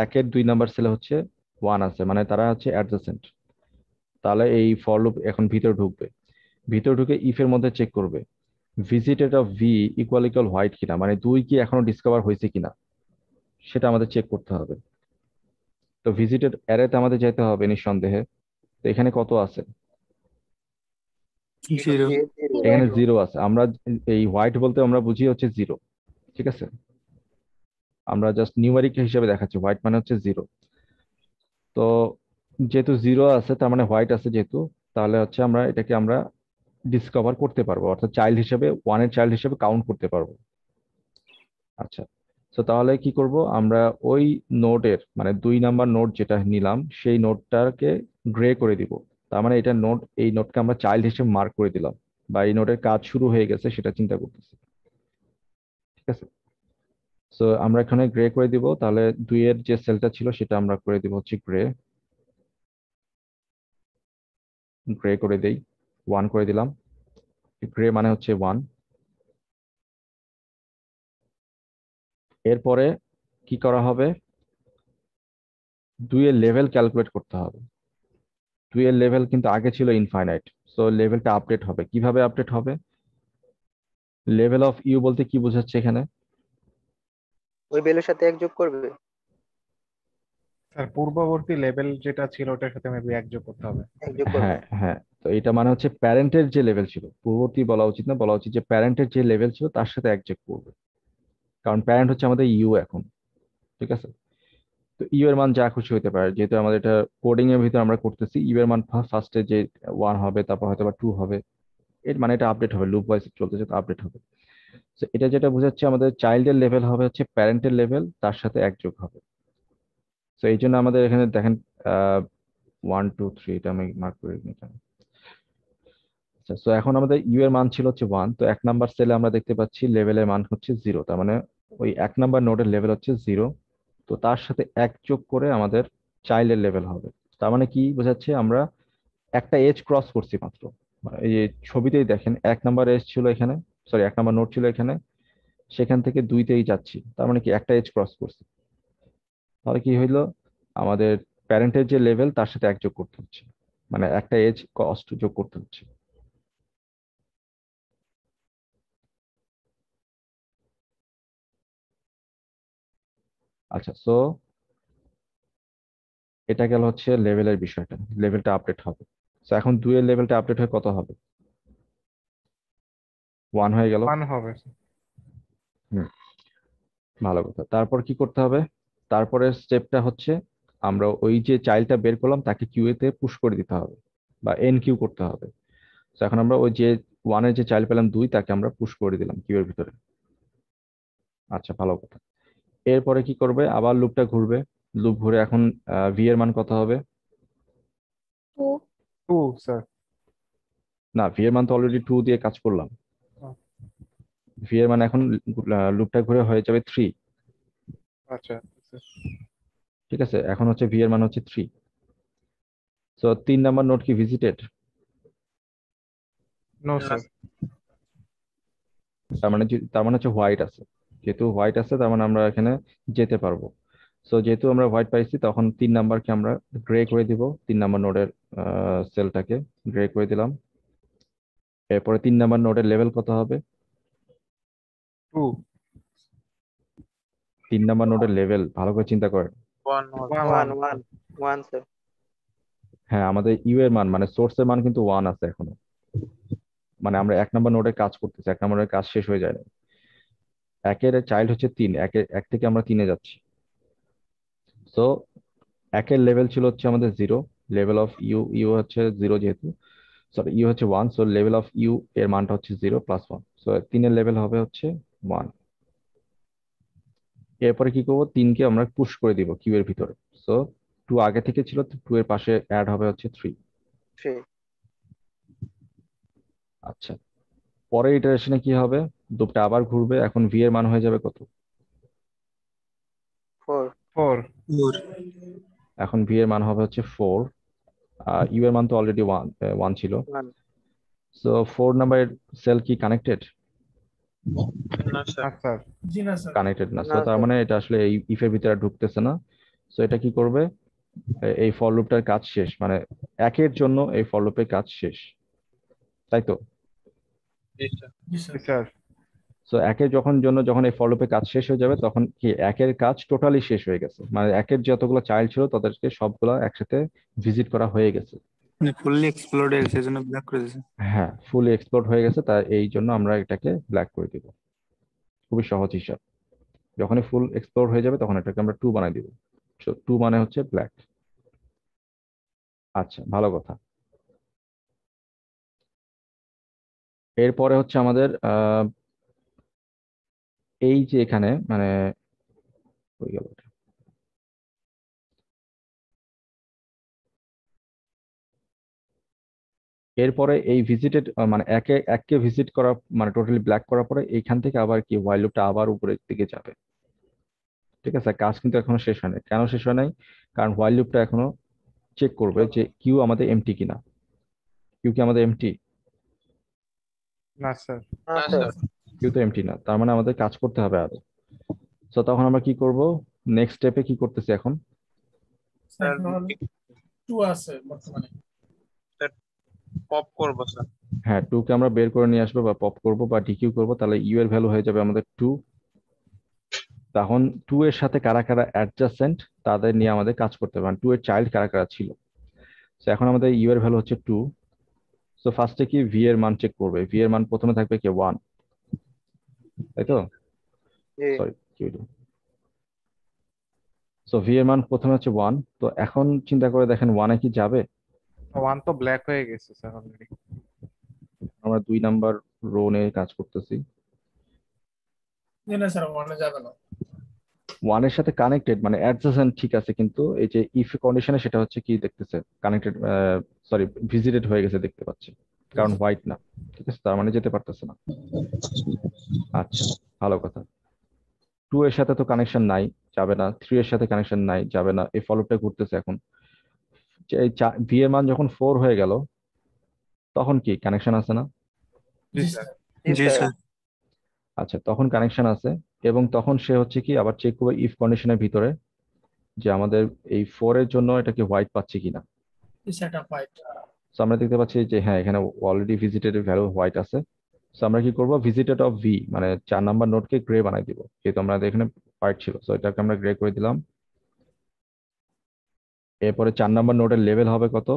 একের 2 নাম্বার সেলে হচ্ছে ওয়ান আছে, মানে তারা হচ্ছে অ্যাডজাসেন্ট। তাহলে এই ফর লুপ এখন ভিতরে ঢুকবে, ভিতরে ঢুকে ইফ এর মধ্যে চেক করবে visited of V equal equal white কিনা, মানে 2 কি এখনো ডিসকভার হয়েছে কিনা সেটা আমাদের চেক করতে হবে। তো ভিজিটেড অ্যারেতে আমাদের যেতে হবে নিঃসন্দেহে। তো এখানে কত আছে? জিরো। এখানে 0 আছে। আমরা এই হোয়াইট বলতে আমরা বুঝি হচ্ছে 0, ঠিক আছে? আমরা জাস্ট নিউমেরিক হিসেবে দেখাচ্ছি, হোয়াইট মানে হচ্ছে 0। তো যেহেতু 0 আছে তার মানে হোয়াইট আছে যেহেতু, তাহলে হচ্ছে আমরা এটাকে আমরা ডিসকভার করতে পারবো, অর্থাৎ চাইল্ড হিসেবে, ওয়ানের চাইল্ড হিসেবে কাউন্ট করতে পারবো। আচ্ছা, তো তাহলে কি করব আমরা, ওই নোডের মানে 2 নাম্বার নোড যেটা নিলাম সেই নোডটাকে গ্রে করে দিব। তার মানে এটা নোড, এই নোডকে আমরা চাইল্ড হিসেবে মার্ক করে দিলাম, বা এই নোডের কাজ শুরু হয়ে গেছে সেটা চিন্তা করতেছি। ঠিক আছে, তো আমরা এখানে গ্রে করে দিব। তাহলে 2 এর যে সেলটা ছিল সেটা আমরা করে দিব হচ্ছে গ্রে, গ্রে করে দেই, 1 করে দিলাম। গ্রে মানে হচ্ছে 1। এরপরে কি করা হবে, 2 এর লেভেল ক্যালকুলেট করতে হবে। 2 এর লেভেল কিন্তু আগে ছিল ইনফাইনাইট, সো লেভেলটা আপডেট হবে। কিভাবে আপডেট হবে, লেভেল অফ ইউ বলতে কি বোঝাচ্ছে এখানে? ওই বেলের সাথে এক যোগ করবে। স্যার পূর্ববর্তী লেভেল যেটা ছিল ওটার সাথে মেবি এক যোগ করতে হবে। এক যোগ করবে। হ্যাঁ হ্যাঁ, তো এটা মানে হচ্ছে প্যারেন্টের যে লেভেল ছিল, পূর্ববর্তী বলা উচিত না, বলা উচিত যে প্যারেন্টের যে লেভেল ছিল তার সাথে এক যোগ করবে, কারণ প্যারেন্ট হচ্ছে আমাদের ইউ এখন। ঠিক আছে, তো ইউ এর মান যা খুশি হতে পারে, যেহেতু আমাদের এটা কোডিং এর ভিতরে আমরা করতেছি, ইউ এর মান ফার্স্টে যে 1 হবে, তারপর হয়তো বা 2 হবে, এর মানে এটা আপডেট হবে, লুপ ওয়াইজ চলতেছে, তো আপডেট হবে। তো এটা যেটা বোঝাচ্ছে আমাদের চাইল্ডের লেভেল হবে হচ্ছে প্যারেন্টের লেভেল, তার সাথে এক যোগ হবে। তো এই জন্য আমাদের এখানে দেখেন 1 2 3, এটা আমি মার্ক করে দিই এখানে। আচ্ছা, তো এখন আমাদের ইউ এর মান ছিল হচ্ছে 1, তো 1 নাম্বার সেলে আমরা দেখতে পাচ্ছি লেভেলের মান হচ্ছে 0, তার মানে ওই 1 নাম্বার নোডের লেভেল হচ্ছে 0। তো তার সাথে এক যোগ করে আমাদের চাইল্ডের লেভেল হবে। তার মানে কি বোঝাচ্ছে, আমরা একটা এজ ক্রস করছি মাত্র। মানে এই যে ছবিতেই দেখেন 1 নাম্বার এজ ছিল এখানে, সরি 1 নাম্বার নোড ছিল এখানে, সেখান থেকে 2তেই যাচ্ছি, তার মানে কি একটা এজ ক্রস করছি। তাহলে কি হইলো, আমাদের প্যারেন্টের যে লেভেল তার সাথে এক যোগ করতে হচ্ছে, মানে একটা এজ কস্ট যোগ করতে হচ্ছে। আচ্ছা, সো এটা গেল হচ্ছে লেভেলের বিষয়টা, লেভেলটা আপডেট হবে। তো এখন 2 এর লেভেলটা আপডেট হয়ে কত হবে, 1 হয়ে গেল। 1 হবে। হুম, ভালো কথা। তারপর কি করতে হবে, তারপরের স্টেপটা হচ্ছে আমরা ওই যে চাইল্ডটা বের করলাম তাকে কিউ তে পুশ করে দিতে হবে, বা এন কিউ করতে হবে। তো এখন আমরা ওই যে 1-এর যে চাইল্ড পেলাম 2, তাকে আমরা পুশ করে দিলাম কিউ এর ভিতরে। আচ্ছা, ভালো কথা। এরপরে কি করবে, আবার লুপটা ঘুরবে। লুপ ঘুরে এখন ভি এর মান কত হবে? 2 2 স্যার। না, ভি এর মান তো অলরেডি 2 দিয়ে কাজ করলাম। ভি এর মান এখন লুপটা ঘুরে হয়ে যাবে 3। আচ্ছা। ঠিক আছে, এখন হচ্ছে ভি এর মান হচ্ছে 3। তো 3 নাম্বার নোড কি ভিজিটেড? No sir. তার মানে তার মানে হচ্ছে হোয়াইট আছে। যেহেতু হোয়াইট আছে তার মানে আমরা এখানে যেতে পারবো। সো যেহেতু আমরা হোয়াইট পাইছি, তখন 3 নাম্বারকে আমরা গ্রে করে দিব, 3 নাম্বার নোডের সেলটাকে গ্রে করে দিলাম। এরপরে 3 নাম্বার নোডের লেভেল কত হবে? 2 3 নাম্বার নোডের লেভেল ভালো করে চিন্তা করেন। 1 ওয়ান ওয়ান ওয়ান স্যার। হ্যাঁ, আমাদের ইউ এর মান মানে সোর্সের মান কিন্তু 1 আছে এখনো, মানে আমরা 1 নাম্বার নোডে কাজ করতেছি, 1 নাম্বারের কাজ শেষ হয়ে যায় না। একের চাইল্ড হচ্ছে 3, এক থেকে আমরা 3-এ যাচ্ছি। সো একের লেভেল ছিল হচ্ছে আমাদের 0, লেভেল অফ ইউ, ইউ হচ্ছে 0 যেহেতু, সরি ইউ হচ্ছে 1, সো লেভেল অফ ইউ এর মানটা হচ্ছে 0 + 1, সো 3-এর লেভেল হবে হচ্ছে 1। এরপরে কি করবো, 3কে আমরা পুশ করে দিব কিউ এর ভিতরে। সো 2 আগে থেকে ছিল, 2 এর পাশে অ্যাড হবে হচ্ছে 3। 3 আচ্ছা, পরের ইটারেশনে কি হবে, লুপটা আবার ঘুরবে, এখন ভি এর মান হয়ে যাবে কত? 4 4 এখন ভি এর মান হবে হচ্ছে 4। ইউ এর মান তো অলরেডি 1 ছিল। 1 সো 4 নাম্বারের সেল কি কানেক্টেড? না স্যার। জি না স্যার। কানেক্টেড না, সো না তার স্যার। মানে এটা আসলে এই ইফের ভিতরে আর ঢুকতেছে না। সো এটা কি করবে, এই ফর লুপটার কাজ শেষ, মানে একের জন্য এই ফর লুপের কাজ শেষ, তাই তো? জি স্যার। স্যার। সো একের যখন এই ফর লুপের কাজ শেষ হয়ে যাবে, তখন কি একের কাজ টোটালি শেষ হয়ে গেছে, মানে একের যতগুলো চাইল্ড ছিল তাদেরকে সবগুলা একসাথে ভিজিট করা হয়ে গেছে। মানে ফুললি এক্সপ্লোড হয়ে গেছে, এই জন্য ব্ল্যাক করে দিয়েছে। হ্যাঁ, ফুলি এক্সপ্লোর হয়ে গেছে, তাই এই জন্য আমরা এটাকে ব্ল্যাক করে দিব। খুবই সহজ হিসাব। যখনই ফুল এক্সপ্লোর হয়ে যাবে তখন এটাকে আমরা 2 বানাই দিব। 2 মানে হচ্ছে ব্ল্যাক। আচ্ছা, ভালো কথা। এরপরে হচ্ছে আমাদের এই যে এখানে মানে হয়ে গেল এটা। এরপরে এই ভিজিটেড মানে এককে ভিজিট করা মানে টোটালি ব্ল্যাক করার পরে এইখান থেকে আবার কি হোয়াইল লুপটা আবার উপরের দিকে যাবে। ঠিক আছে, কাজ কিন্তু এখনো শেষ হয় নাই। কেন শেষ হয় নাই? কারণ হোয়াইল লুপটা এখনো চেক করবে যে কিউ আমাদের এমটি কিনা। কিউ কি আমাদের এমটি? না স্যার। না স্যার। কিউ তো এমটি না, তার মানে আমাদের কাজ করতে হবে আরো। তো তখন আমরা কি করব? নেক্সট স্টেপে কি করতেছি এখন? এখন 2 আছে বর্তমানে। পপ করবো স্যার। হ্যাঁ, 2 কে আমরা বের করে নিয়ে আসবো বা পপ করব বা ডিকিউ করব, তাহলে ইউ এর ভ্যালু হয়ে যাবে আমাদের 2। তখন 2 এর সাথে কারা কারা অ্যাডজাসেন্ট তাদের নিয়ে আমাদের কাজ করতে হবে, 2 এর চাইল্ড কারা কারা ছিল। তো এখন আমাদের ইউ এর ভ্যালু হচ্ছে 2। সো ফার্স্টে কি ভি এর মান চেক করবে। ভি এর মান প্রথমে থাকবে কি 1, তাই তো? জি। Sorry, Q. সো ভি এর মান প্রথমে হচ্ছে 1। তো এখন চিন্তা করে দেখেন 1 এ কি যাবে? 1 তো ব্ল্যাক হয়ে গেছে স্যার অলরেডি। আমরা 2 নাম্বার রো নিয়ে কাজ করতেছি। জি না স্যার, 1 যাবে না। 1 এর সাথে কানেক্টেড মানে অ্যাডজাসেন্ট ঠিক আছে, কিন্তু এই যে ইফ কন্ডিশনে সেটা হচ্ছে কি দেখতেছে কানেক্টেড, সরি ভিজিটেড হয়ে গেছে দেখতে পাচ্ছি, কারণ হোয়াইট না। ঠিক আছে, তার মানে যেতে পারতেছে না। আচ্ছা, ভালো কথা। 2 এর সাথে তো কানেকশন নাই, যাবে না। 3 এর সাথে কানেকশন নাই, যাবে না। এই ফলোটা ঘুরতেছে এখন। এই ভি এর মান যখন 4 হয়ে গেল তখন কি কানেকশন আছে না? জি জি স্যার। স্যার। জি স্যার। আচ্ছা, তখন কানেকশন আছে এবং তখন সে হচ্ছে কি আবার চেক করবে ইফ কন্ডিশনের ভিতরে যে আমাদের এই 4 এর জন্য এটা কি হোয়াইট পাচ্ছি কিনা। সেটা ফাইট। সো আমরা দেখতে পাচ্ছি যে হ্যাঁ, এখানে অলরেডি ভিজিটেড ভ্যালু হোয়াইট আছে। সো আমরা কি করব? ভিজিটেড অফ ভি মানে 4 নাম্বার নোডকে গ্রে বানাই দিব, যেহেতু আমাদের এখানে হোয়াইট ছিল। সো এটাকে আমরা গ্রে করে দিলাম। এরপরে 4 নাম্বার নোডের লেভেল হবে কত?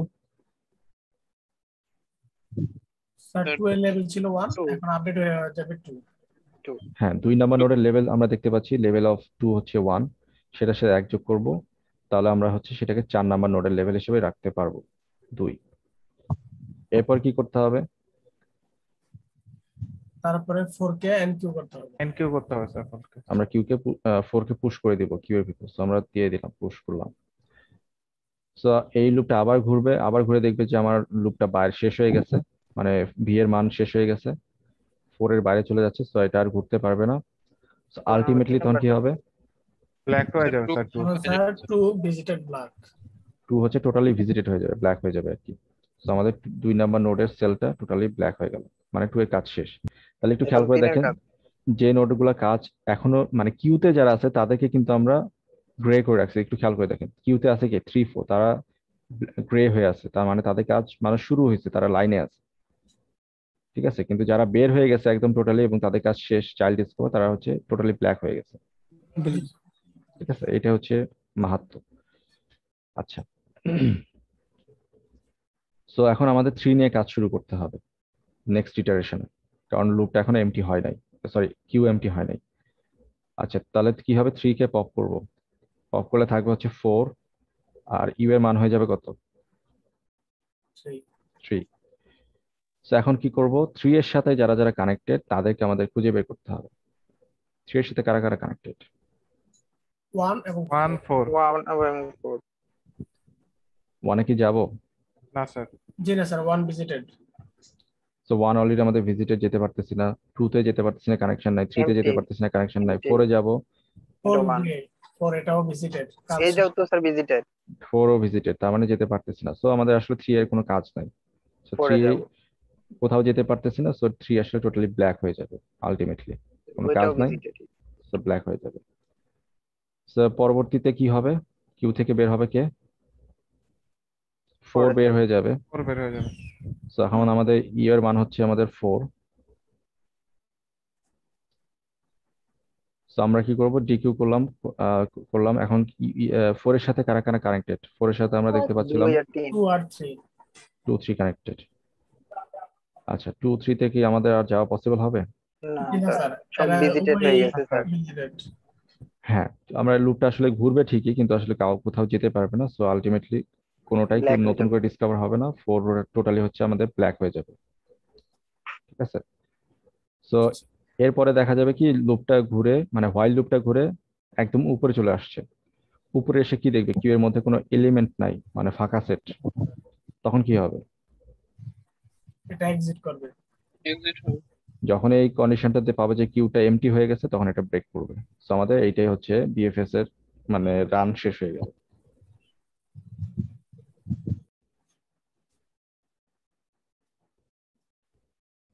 স্যার 2 এর লেভেল ছিল 1, এখন আপডেট হয়ে যাবে 2। হ্যাঁ, 2 নাম্বার নোডের লেভেল আমরা দেখতে পাচ্ছি লেভেল অফ 2 হচ্ছে 1। সেটার সাথে 1 যোগ করব, তাহলে আমরা হচ্ছে সেটাকে 4 নাম্বার নোডের লেভেল হিসেবে রাখতে পারবো 2। এরপর কি করতে হবে? তারপরে 4 কে এনকিউ করতে হবে। এনকিউ করতে হবে স্যার ফলকে। আমরা কিউ কে 4 কে পুশ করে দিব কিউ এর ভিতর। সো আমরা দিয়ে দিলাম, পুশ করলাম। সো এই লুপটা আবার ঘুরবে, আবার ঘুরে দেখবে যে আমার লুপটা বাইরে শেষ হয়ে গেছে, মানে ভি এর মান শেষ হয়ে গেছে, 4 এর বাইরে চলে যাচ্ছে। সো এটা আর ঘুরতে পারবে না। সো আলটিমেটলি তখন কি হবে? ব্ল্যাক হয়ে যাবে স্যার 2। এখন স্যার 2 ভিজিটেড ব্ল্যাক। 2 হচ্ছে টোটালি ভিজিটেড হয়ে যাবে, ব্ল্যাক হয়ে যাবে আর কি। তো আমাদের 2 নাম্বার নোডের সেলটা টোটালি ব্ল্যাক হয়ে গেল, মানে 2 এর কাজ শেষ। তাহলে একটু খেয়াল করে দেখেন যে নোডগুলো কাজ এখনো মানে কিউতে যারা আছে তাদেরকে কিন্তু আমরা গ্রে করে রাখছি। একটু খেয়াল করে দেখেন কিউতে আছে কি 3 4, তারা গ্রে হয়ে আছে, তার মানে তাদের কাজ মানে শুরু হয়েছে, তারা লাইনে আছে। ঠিক আছে, কিন্তু যারা বের হয়ে গেছে একদম টোটালি এবং তাদের কাজ শেষ, চাইল্ড ডিসকভার, তারা হচ্ছে টোটালি ব্ল্যাক হয়ে গেছে। ঠিক আছে, এটা হচ্ছে মাহাত্ম্য। আচ্ছা, সো এখন আমাদের 3 নিয়ে কাজ শুরু করতে হবে নেক্সট ইটারেশনে, কারণ লুপটা এখনো এমটি হয় নাই, সরি কিউ এমটি হয় নাই। আচ্ছা, তাহলে কি হবে? 3 কে পপ করব। পপ করলে থাকবে হচ্ছে 4, আর ইউ এর মান হয়ে যাবে কত? 3। সো এখন কি করব? 3 এর সাথে যারা যারা কানেক্টেড তাদেরকে আমাদের খুঁজে বের করতে হবে। 3 এর সাথে কারা কারা কানেক্টেড? 1 এবং 1 4। 1 এবং 4। 1 এ কি যাব? না স্যার। জি না স্যার, 1 ভিজিটেড। সো 1 অলরেডি আমাদের ভিজিটে যেতে পারতেছি না, 2 তে যেতে পারতেছি না, কানেকশন নাই। 3 তে যেতে Empty, পারতেছি না, কানেকশন নাই। empty. 4 এ যাব, 4 1 গ্রে, 4 এটাও ভিজিটেড। এই যাও তো স্যার ভিজিটেড। 4 ও ভিজিটেড, তার মানে যেতে পারতেছি না। সো আমাদের আসলে 3 এর কোনো কাজ নাই। সো 4 এ 3 যাও, কোথাও যেতে পারতেছি না। সো 3 আসলে টোটালি ব্ল্যাক হয়ে যাবে আলটিমেটলি, কোনো কাজ ওইটাও নাই। ভিজিটেড। সো ব্ল্যাক হয়ে যাবে। সো পরবর্তীতে কি হবে? কিউ থেকে বের হবে কে? 4 বের হয়ে যাবে। 4 বের হয়ে যাবে। সো এখন আমাদের এর মান হচ্ছে আমাদের 4। সো আমরা কি করব? ডিকিউ করলাম, করলাম। এখন 4 এর সাথে কারা কারা কানেক্টেড? 4 এর সাথে আমরা দেখতে পাচ্ছিলাম 2 আর 3। 2 আর 3। 2 3 কানেক্টেড। আচ্ছা, 2 3 তে কি আমাদের আর যাওয়া পসিবল হবে? না জি না স্যার, স্যার, সব এরা ভিজিটেড হয়ে উভয়ই গেছে স্যার। ভিজিটেড। হ্যাঁ, আমরা লুপটা আসলে ঘুরবে ঠিকই, কিন্তু আসলে কোথাও যেতে পারবে না। সো আলটিমেটলি কোনোটাই ব্ল্যাক হয়ে নতুন যাবে। করে ডিসকভার হবে না। 4 টোটালি হচ্ছে আমাদের ব্ল্যাক হয়ে যাবে। ঠিক আছে, সো এরপরে দেখা যাবে কি লুপটা ঘুরে মানে হোয়াইল লুপটা ঘুরে একদম উপরে চলে আসছে, উপরে এসে কি দেখবে কিউ এর মধ্যে কোনো এলিমেন্ট নাই, মানে ফাঁকা সেট, তখন কি হবে? এটা এক্সিট করবে। এক্সিট হবে। যখন এই কন্ডিশনটাতে পাবে যে কিউটা এমটি হয়ে গেছে তখন এটা ব্রেক করবে। তো আমাদের এইটাই হচ্ছে বিএফএস এর মানে রান শেষ হয়ে গেল।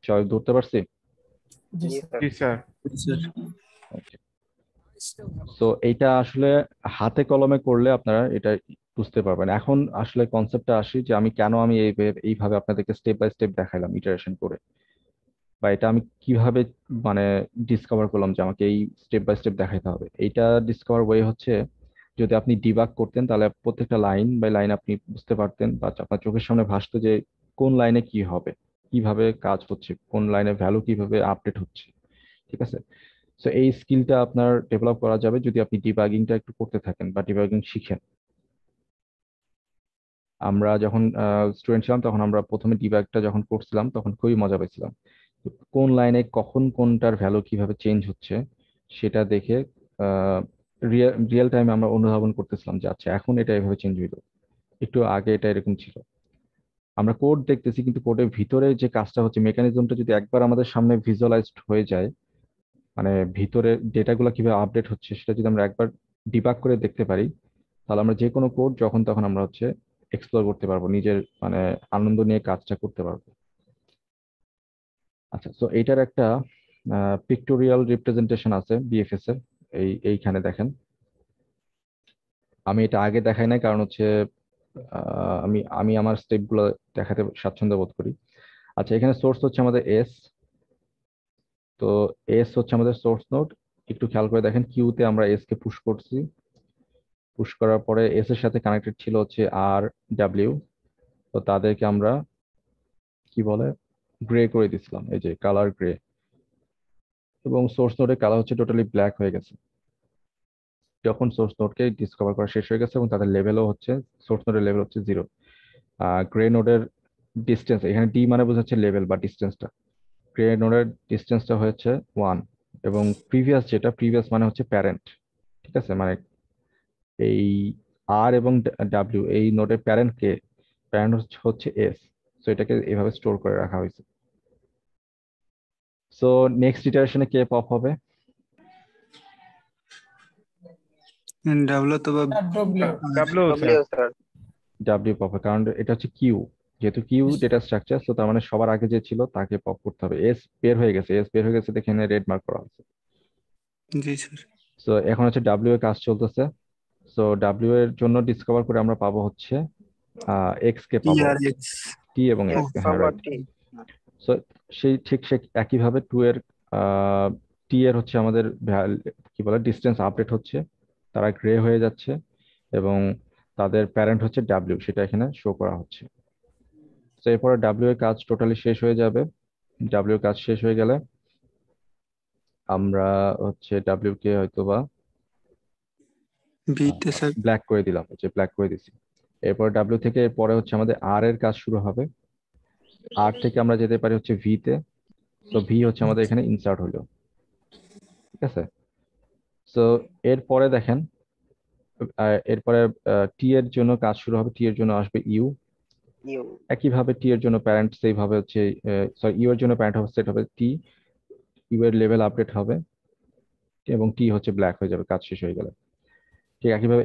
সবাই ধরতে পারছি? জি জি স্যার। জি স্যার। তো এইটা আসলে হাতে কলমে করলে আপনারা এটা বুঝতে পারবেন। এখন আসলে কনসেপ্টটা আসি যে আমি কেন আমি এইভাবে আপনাদেরকে স্টেপ বাই স্টেপ দেখাইলাম ইটারেশন করে, বা এটা আমি কিভাবে মানে ডিসকভার করলাম যে আমাকে এই স্টেপ বাই স্টেপ দেখাইতে হবে। এইটা ডিসকভার ওয়ে হচ্ছে, যদি আপনি ডিবাগ করতেন তাহলে প্রত্যেকটা লাইন বাই লাইন আপনি বুঝতে পারতেন, বা আপনার চোখের সামনে ভাসতো যে কোন লাইনে কি হবে, কিভাবে কাজ হচ্ছে, কোন লাইনে ভ্যালু কিভাবে আপডেট হচ্ছে। ঠিক আছে? সো এই স্কিলটা আপনার ডেভেলপ করা যাবে যদি আপনি ডিবাগিংটা একটু করতে থাকেন বা ডিবাগিং শিখেন। আমরা যখন স্টুডেন্ট ছিলাম তখন আমরা প্রথমে ডিবাগটা যখন করছিলাম তখন খুবই মজা পেয়েছিলাম। কোন লাইনে কখন কোনটার ভ্যালু কিভাবে চেঞ্জ হচ্ছে সেটা দেখে রিয়েল টাইমে আমরা অনুধাবন করতেছিলাম যে আচ্ছা এখন এটা এভাবে চেঞ্জ হইলো, একটু আগে এটা এরকম ছিল। আমরা কোড দেখতেছি কিন্তু কোডের ভিতরে যে কাজটা হচ্ছে, মেকানিজমটা যদি একবার আমাদের সামনে ভিজুয়ালাইজড হয়ে যায়, মানে ভিতরে ডেটাগুলো কিভাবে আপডেট হচ্ছে সেটা যদি আমরা একবার ডিবাগ করে দেখতে পারি, তাহলে আমরা যে কোনো কোড যখন তখন আমরা হচ্ছে এক্সপ্লোর করতে পারবো, নিজের মানে আনন্দ নিয়ে কাজটা করতে পারবো। আচ্ছা, তো এইটার একটা পিক্টোরিয়াল রিপ্রেজেন্টেশন আছে বিএফএস এর। এইখানে দেখেন, আমি এটা আগে দেখাই নাই কারণ হচ্ছে আমি আমি আমার স্টেপ গুলো দেখাতে স্বাচ্ছন্দ্য বোধ করি। আচ্ছা, এখানে সোর্স হচ্ছে আমাদের এস। তো এস হচ্ছে আমাদের সোর্স নোড। একটু খেয়াল করে দেখেন কিউতে আমরা এস কে পুশ করছি, পুশ করার পরে এস এর সাথে কানেক্টেড ছিল হচ্ছে আর ডাব্লিউ। তো তাদেরকে আমরা কি বলে গ্রে করে দিছিলাম, এই যে কালার গ্রে, এবং সোর্স নোডের কালার হচ্ছে টোটালি ব্ল্যাক হয়ে গেছে যখন সোর্স নোডকে ডিসকভার করা শেষ হয়ে গেছে, এবং তাদের লেভেলও হচ্ছে সোর্স নোডের লেভেল হচ্ছে 0। গ্রে নোডের ডিস্টেন্স, এখানে ডি মানে বোঝাচ্ছে লেভেল বা ডিস্টেন্সটা, গ্রে নোডের ডিস্টেন্সটা হচ্ছে 1। এবং প্রিভিয়াস মানে হচ্ছে প্যারেন্ট। ঠিক আছে, মানে এই আর এবং ডাব্লিউ এই নোডের প্যারেন্ট কে, প্যারেন্ট হচ্ছে এস। সো এটাকে এভাবে স্টোর করে রাখা হয়েছে। সো নেক্সট ইটারেশনে কে পপ হবে? ডাব্লিউ তো বা W. W sir. W sir. W pop হয়, কারণ এটা হচ্ছে কিউ, যেহেতু কিউ ডেটা স্ট্রাকচার, তো তার মানে সবার আগে যে ছিল তাকে পপ করতে হবে। এস বের হয়ে গেছে, এস বের হয়ে গেছে দেখে রেড মার্ক করা হচ্ছে। জি স্যার। সো এখন হচ্ছে ডাব্লিউ এর কাজ চলতেছে। সো ডাব্লিউ এর জন্য ডিসকভার করে আমরা পাবো হচ্ছে এক্স কে টি পাবো, আর এক্স। টি এবং এক্স কে, হ্যাঁ রাইট। টি। সো সে একইভাবে টু এর টি এর হচ্ছে আমাদের কি বলে ডিস্টেন্স আপডেট হচ্ছে, তারা গ্রে হয়ে যাচ্ছে, এবং তাদের প্যারেন্ট হচ্ছে ডাব্লিউ, সেটা এখানে শো করা হচ্ছে। তো এরপরে ডাব্লিউ এর কাজ টোটালি শেষ হয়ে যাবে। ডাব্লিউ এর কাজ শেষ হয়ে গেলে আমরা হচ্ছে ডাব্লিউ কে হয়তোবা বিতে স্যার। ব্ল্যাক করে দিলাম, যে ব্ল্যাক করে দিছি। এরপর ডাব্লিউ থেকে পরে হচ্ছে আমাদের আর এর কাজ শুরু হবে। আর থেকে আমরা যেতে পারি হচ্ছে ভি তে। তো ভি হচ্ছে আমাদের এখানে ইনসার্ট হলো। ঠিক আছে? সো এরপরে দেখেন, এরপরে টি এর জন্য কাজ শুরু হবে, টি এর জন্য আসবে ইউ। ইউ। একইভাবে টি এর জন্য প্যারেন্ট সেইভাবে হচ্ছে, সরি ইউ এর জন্য প্যারেন্ট হবে সেট হবে টি, ইউ এর লেভেল আপডেট হবে, এবং টি হচ্ছে ব্ল্যাক হয়ে যাবে কাজ শেষ হয়ে গেলে। ঠিক একইভাবে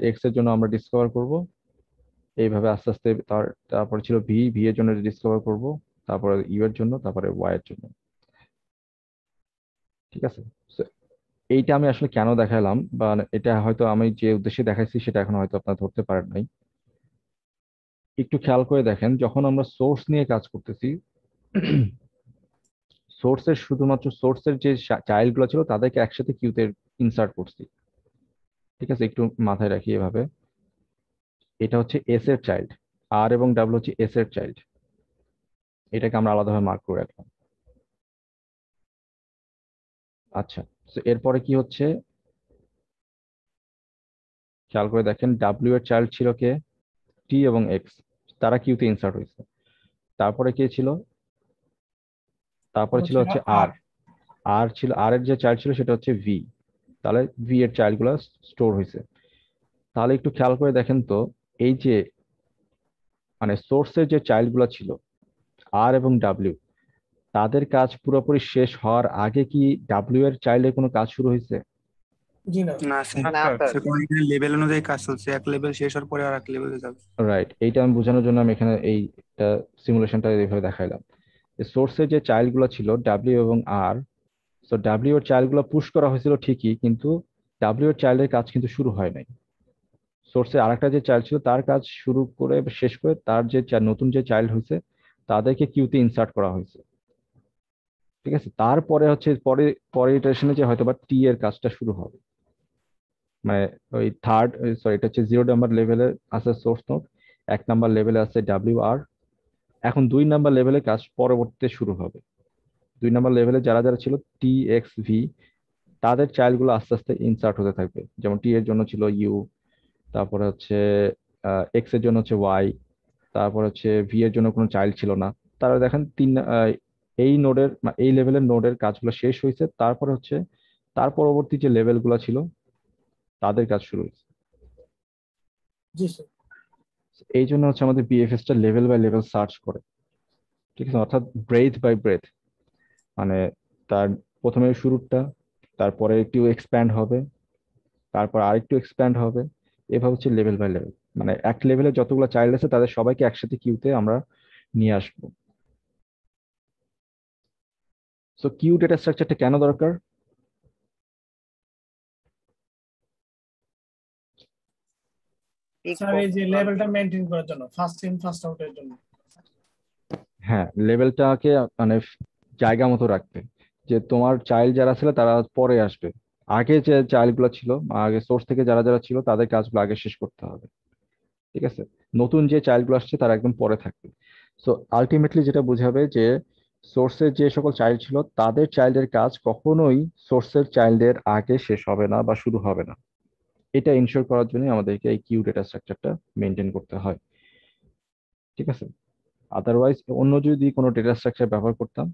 এক্স এর জন্য আমরা ডিসকভার করব এইভাবে আস্তে আস্তে। তারপরে ছিল ভি, ভি এর জন্য ডিসকভার করব, তারপরে ইউ এর জন্য, তারপরে ওয়াই এর জন্য। ঠিক আছে? So, এইটা আমি আসলে কেন দেখালাম, বা এটা হয়তো আমি যে উদ্দেশ্যে দেখাইছি সেটা এখন হয়তো আপনারা ধরতে পারেন নাই। একটু খেয়াল করে দেখেন, যখন আমরা সোর্স নিয়ে কাজ করতেছি, সোর্সের শুধুমাত্র সোর্সের যে চাইল্ড গুলো ছিল তাদেরকে একসাথে কিউতে ইনসার্ট করছি। ঠিক আছে, একটু মাথায় রাখি এভাবে, এটা হচ্ছে এস এর চাইল্ড, আর এবং ডাব্লিউ হচ্ছে এস এর চাইল্ড, এটাকে আমরা আলাদাভাবে মার্ক করে রাখলাম। আচ্ছা, তো এরপরে কি হচ্ছে খেয়াল করে দেখেন, ডাব্লিউ এর চাইল্ড ছিল কে, টি এবং এক্স, তারা কিউতে ইনসার্ট হয়েছে। তারপরে কে ছিল, তারপরে ছিল হচ্ছে আর, আর ছিল, আর এর যে চাইল্ড ছিল সেটা হচ্ছে ভি, তাহলে ভি এর চাইল্ড গুলো স্টোর হয়েছে। তাহলে একটু খেয়াল করে দেখেন তো, এই যে মানে সোর্সের যে চাইল্ড গুলো ছিল আর এবং ডাব্লিউ, তাদের কাজ পুরোপুরি শেষ হওয়ার আগে কি ডাব্লিউ এর চাইল্ডের কোনো কাজ শুরু হয়েছে? জি না। না স্যার, না না স্যার, স্যার। সে কোনো এখানে লেভেল অনুযায়ী কাজ চলছে, এক লেভেল শেষ হওয়ার পরে আর এক লেভেলে যাবে। রাইট, এইটা আমি বোঝানোর জন্য আমি এখানে এইটা সিমুলেশনটা এইভাবে দেখাইলাম। সোর্সের যে চাইল্ড গুলো ছিল ডাব্লিউ এবং আর, তো ডাব্লিউ এর চাইল্ড গুলো পুশ করা হয়েছিল ঠিকই, কিন্তু ডাব্লিউ এর চাইল্ডের কাজ কিন্তু শুরু হয় নাই। সোর্সে আরেকটা যে চাইল্ড ছিল তার কাজ শুরু করে শেষ করে তার যে নতুন যে চাইল্ড হয়েছে তাদেরকে কিউতে ইনসার্ট করা হয়েছে। ঠিক আছে, তারপরে হচ্ছে পরে পরের ইটারেশনে যে হয়তো বা টি এর কাজটা শুরু হবে। মানে ওই সরি, এটা হচ্ছে 0 নাম্বার লেভেলে আছে সোর্স নোড, 1 নাম্বার লেভেলে আছে ডাব্লিউ আর, এখন 2 নাম্বার লেভেলে কাজ পরবর্তীতে শুরু হবে। 2 নাম্বার লেভেলে যারা যারা ছিল টি এক্স ভি, তাদের চাইল্ড গুলো আস্তে আস্তে ইনসার্ট হতে থাকবে। যেমন টি এর জন্য ছিল ইউ, তারপরে হচ্ছে এক্স এর জন্য হচ্ছে ওয়াই, তারপর হচ্ছে ভি এর জন্য কোনো চাইল্ড ছিল না। তারা দেখেন এই নোডের এই লেভেলের নোডের কাজগুলো শেষ হয়েছে, তারপর হচ্ছে তার পরবর্তী যে লেভেলগুলো ছিল তাদের কাজ শুরু হয়েছে। জি স্যার। এই জন্য হচ্ছে আমাদের বিএফএস টা লেভেল বাই লেভেল সার্চ করে, ঠিক আছে, অর্থাৎ ব্রেথ বাই ব্রেথ, মানে তার প্রথমে শুরুটা, তারপরে একটু এক্সপ্যান্ড হবে, তারপর আরেকটু এক্সপ্যান্ড হবে, এভাবে হচ্ছে লেভেল বাই লেভেল। মানে এক লেভেলে যতগুলো চাইল্ড আছে তাদের সবাইকে একসাথে কিউতে আমরা নিয়ে আসবো। সো কিউ ডেটা স্ট্রাকচারটা কেন দরকার? পিক স্যার এই যে লেভেলটা মেনটেন করার জন্য, ফার্স্ট ইন ফার্স্ট আউটের জন্য। হ্যাঁ, লেভেলটাকে মানে জায়গা মতো রাখতে, যে তোমার চাইল্ড যারা ছিল তারা পরে আসবে, আগে যে চাইল্ড গুলো ছিল আগে সোর্স থেকে যারা যারা ছিল তাদের কাজগুলো আগে শেষ করতে হবে। ঠিক আছে, নতুন যে চাইল্ড গুলো আসছে তারা একদম পরে থাকবে। সো আলটিমেটলি যেটা বোঝাবে যে সোর্সের যে সকল চাইল্ড ছিল তাদের চাইল্ডের কাজ কখনোই সোর্সের চাইল্ডের আগে শেষ হবে না বা শুরু হবে না। এটা ইনশিওর করার জন্য আমাদেরকে এই কিউ ডেটা স্ট্রাকচারটা মেনটেন করতে হয়। ঠিক আছে, আদারওয়াইজ অন্য যদি কোনো ডেটা স্ট্রাকচার ব্যবহার করতাম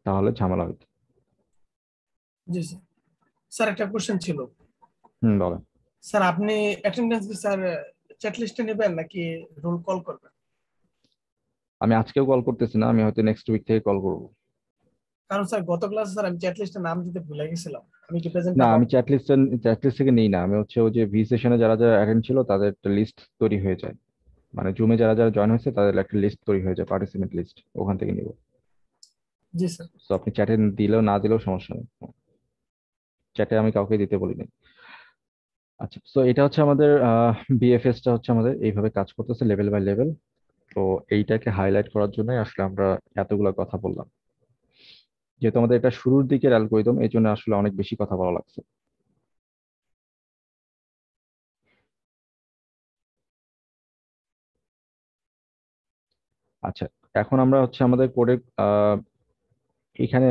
তাহলে ঝামেলা হতো। জি স্যার। স্যার একটা কোশ্চেন ছিল। বলেন। স্যার আপনি অ্যাটেন্ডেন্স কি স্যার চ্যাট লিস্টে নেবেন নাকি রোল কল করবেন? আমি আজকেও কল করতেছি না, আমি হয়তো নেক্সট উইক থেকে কল করব। কারণ স্যার গত ক্লাসে স্যার আমি চ্যাট লিস্টে নাম দিতে ভুলে গেছিলাম, আমি কি না, প্রেজেন্টটা আমি পাবো? চ্যাট লিস্ট থেকে নেই না, আমি হচ্ছে ওই যে ভি সেশনে যারা যারা অ্যাটেন্ড ছিল তাদের একটা লিস্ট তৈরি হয়ে যায়, মানে জুমে যারা যারা জয়েন হয়েছে তাদের একটা লিস্ট তৈরি হয়ে যায়, পার্টিসিপেন্ট লিস্ট, ওখান থেকে নিব। জি স্যার। তো আপনি চ্যাটে দিলেও না দিলেও সমস্যা নেই, চ্যাটে আমি কাউকে দিতে বলিনি। আচ্ছা, তো এটা হচ্ছে আমাদের বিএফএস টা হচ্ছে আমাদের এইভাবে কাজ করতেছে লেভেল বাই লেভেল। তো এইটাকে হাইলাইট করার জন্যই আসলে আমরা এতগুলো কথা বললাম, যেহেতু আমাদের এটা শুরুর দিকের অ্যালগরিদম, এই জন্য আসলে অনেক বেশি কথা বলা লাগছে। আচ্ছা, এখন আমরা হচ্ছে আমাদের কোডে এখানে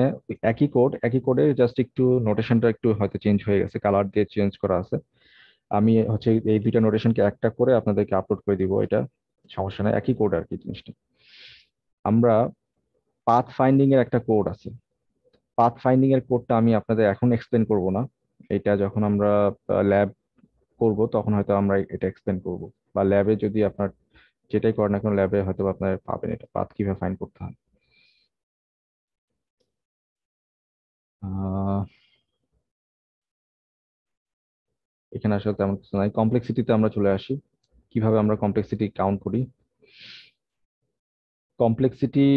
একই কোডে জাস্ট একটু নোটেশনটা একটু হয়তো চেঞ্জ হয়ে গেছে, কালার দিয়ে চেঞ্জ করা আছে। আমি হচ্ছে এই দুইটা নোটেশনকে একটা করে আপনাদেরকে আপলোড করে দিব, এটা সমস্যা নেই, একই কোড আর কি জিনিসটা। আমরা পাথ ফাইন্ডিং এর একটা কোড আছে, পাথ ফাইন্ডিং এর কোডটা আমি আপনাদের এখন এক্সপ্লেন করব না, এটা যখন আমরা ল্যাব করব তখন হয়তো আমরা এটা এক্সপ্লেন করব, বা ল্যাবে যদি আপনার যেটাই করেন না কেন ল্যাবে হয়তো আপনার পাবেন এটা পাথ কিভাবে ফাইন্ড করতে হয়। আহ, এখানে আসলে তেমন কিছু নাই, কমপ্লেক্সিটিতে আমরা চলে আসি। কিভাবে আমরা কমপ্লেক্সিটি কাউন্ট করি? কমপ্লেক্সিটি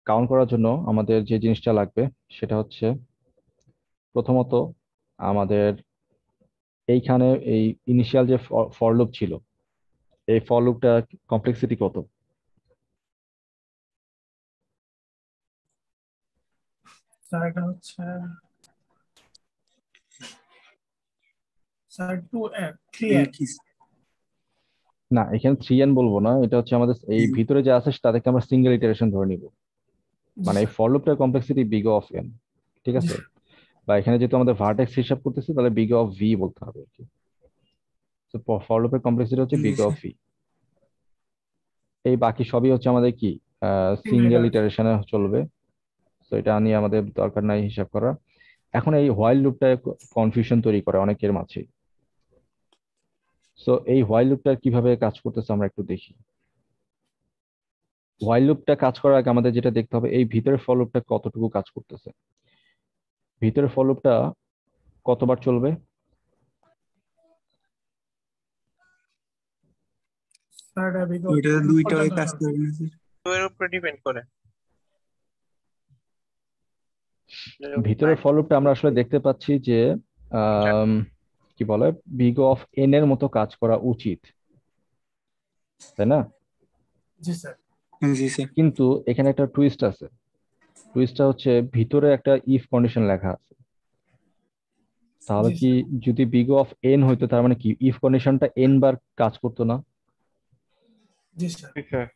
কাউন্ট করার জন্য আমাদের যে জিনিসটা লাগবে সেটা হচ্ছে প্রথমত আমাদের এইখানে এই ইনিশিয়াল যে ফর লুপ ছিল, এই ফর লুপটা কমপ্লেক্সিটি কত? স্যার এটা হচ্ছে স্যার 3n। না, এখানে 3n বলবো না, এটা হচ্ছে আমাদের এই ভিতরে যে আছে তাদেরকে আমরা সিঙ্গেল ইটারেশন ধরে নিব, মানে এই ফর লুপটার কমপ্লেক্সিটি বিগ অফ এন। ঠিক আছে, বা এখানে যেহেতু আমাদের ভার্টেক্স হিসাব করতেছি তাহলে বিগ অফ ভি বলতে হবে আর কি। তো ফর লুপের কমপ্লেক্সিটি হচ্ছে বিগ অফ ভি। এই বাকি সবই হচ্ছে আমাদের কি সিঙ্গেল ইটারেশনে চলবে, তো এটা নিয়ে আমাদের দরকার নাই হিসাব করা। এখন এই হোয়াইল লুপটা কনফিউশন তৈরি করে অনেকের মাঝে। সো এই হোয়াইল লুপটা কিভাবে কাজ করতেছে আমরা একটু দেখি। হোয়াইল লুপটা কাজ করার আগে আমাদের যেটা দেখতে হবে, এই ভিতরের ফর লুপটা কতটুকু কাজ করতেছে। ভিতরের ফর লুপটা কতবার চলবে? স্যার এটা বিগত ওইটা দুইটা ওয়ে পর্যন্ত কাজ চলবে। করবে না স্যার? তো এর উপরে ডিপেন্ড করে। ভিতরের ফর লুপটা আমরা আসলে দেখতে পাচ্ছি যে আম, কি বলে, বিগ অফ এন এর মতো কাজ করা উচিত, তাই না? জি স্যার। জি স্যার। কিন্তু এখানে একটা টুইস্ট আছে। টুইস্টটা হচ্ছে ভিতরে একটা ইফ কন্ডিশন লেখা আছে। তাহলে জি কি স্যার। যদি বিগ অফ এন হইতো, তার মানে কি ইফ কন্ডিশনটা এন বার কাজ করতো না? জি স্যার। জি স্যার।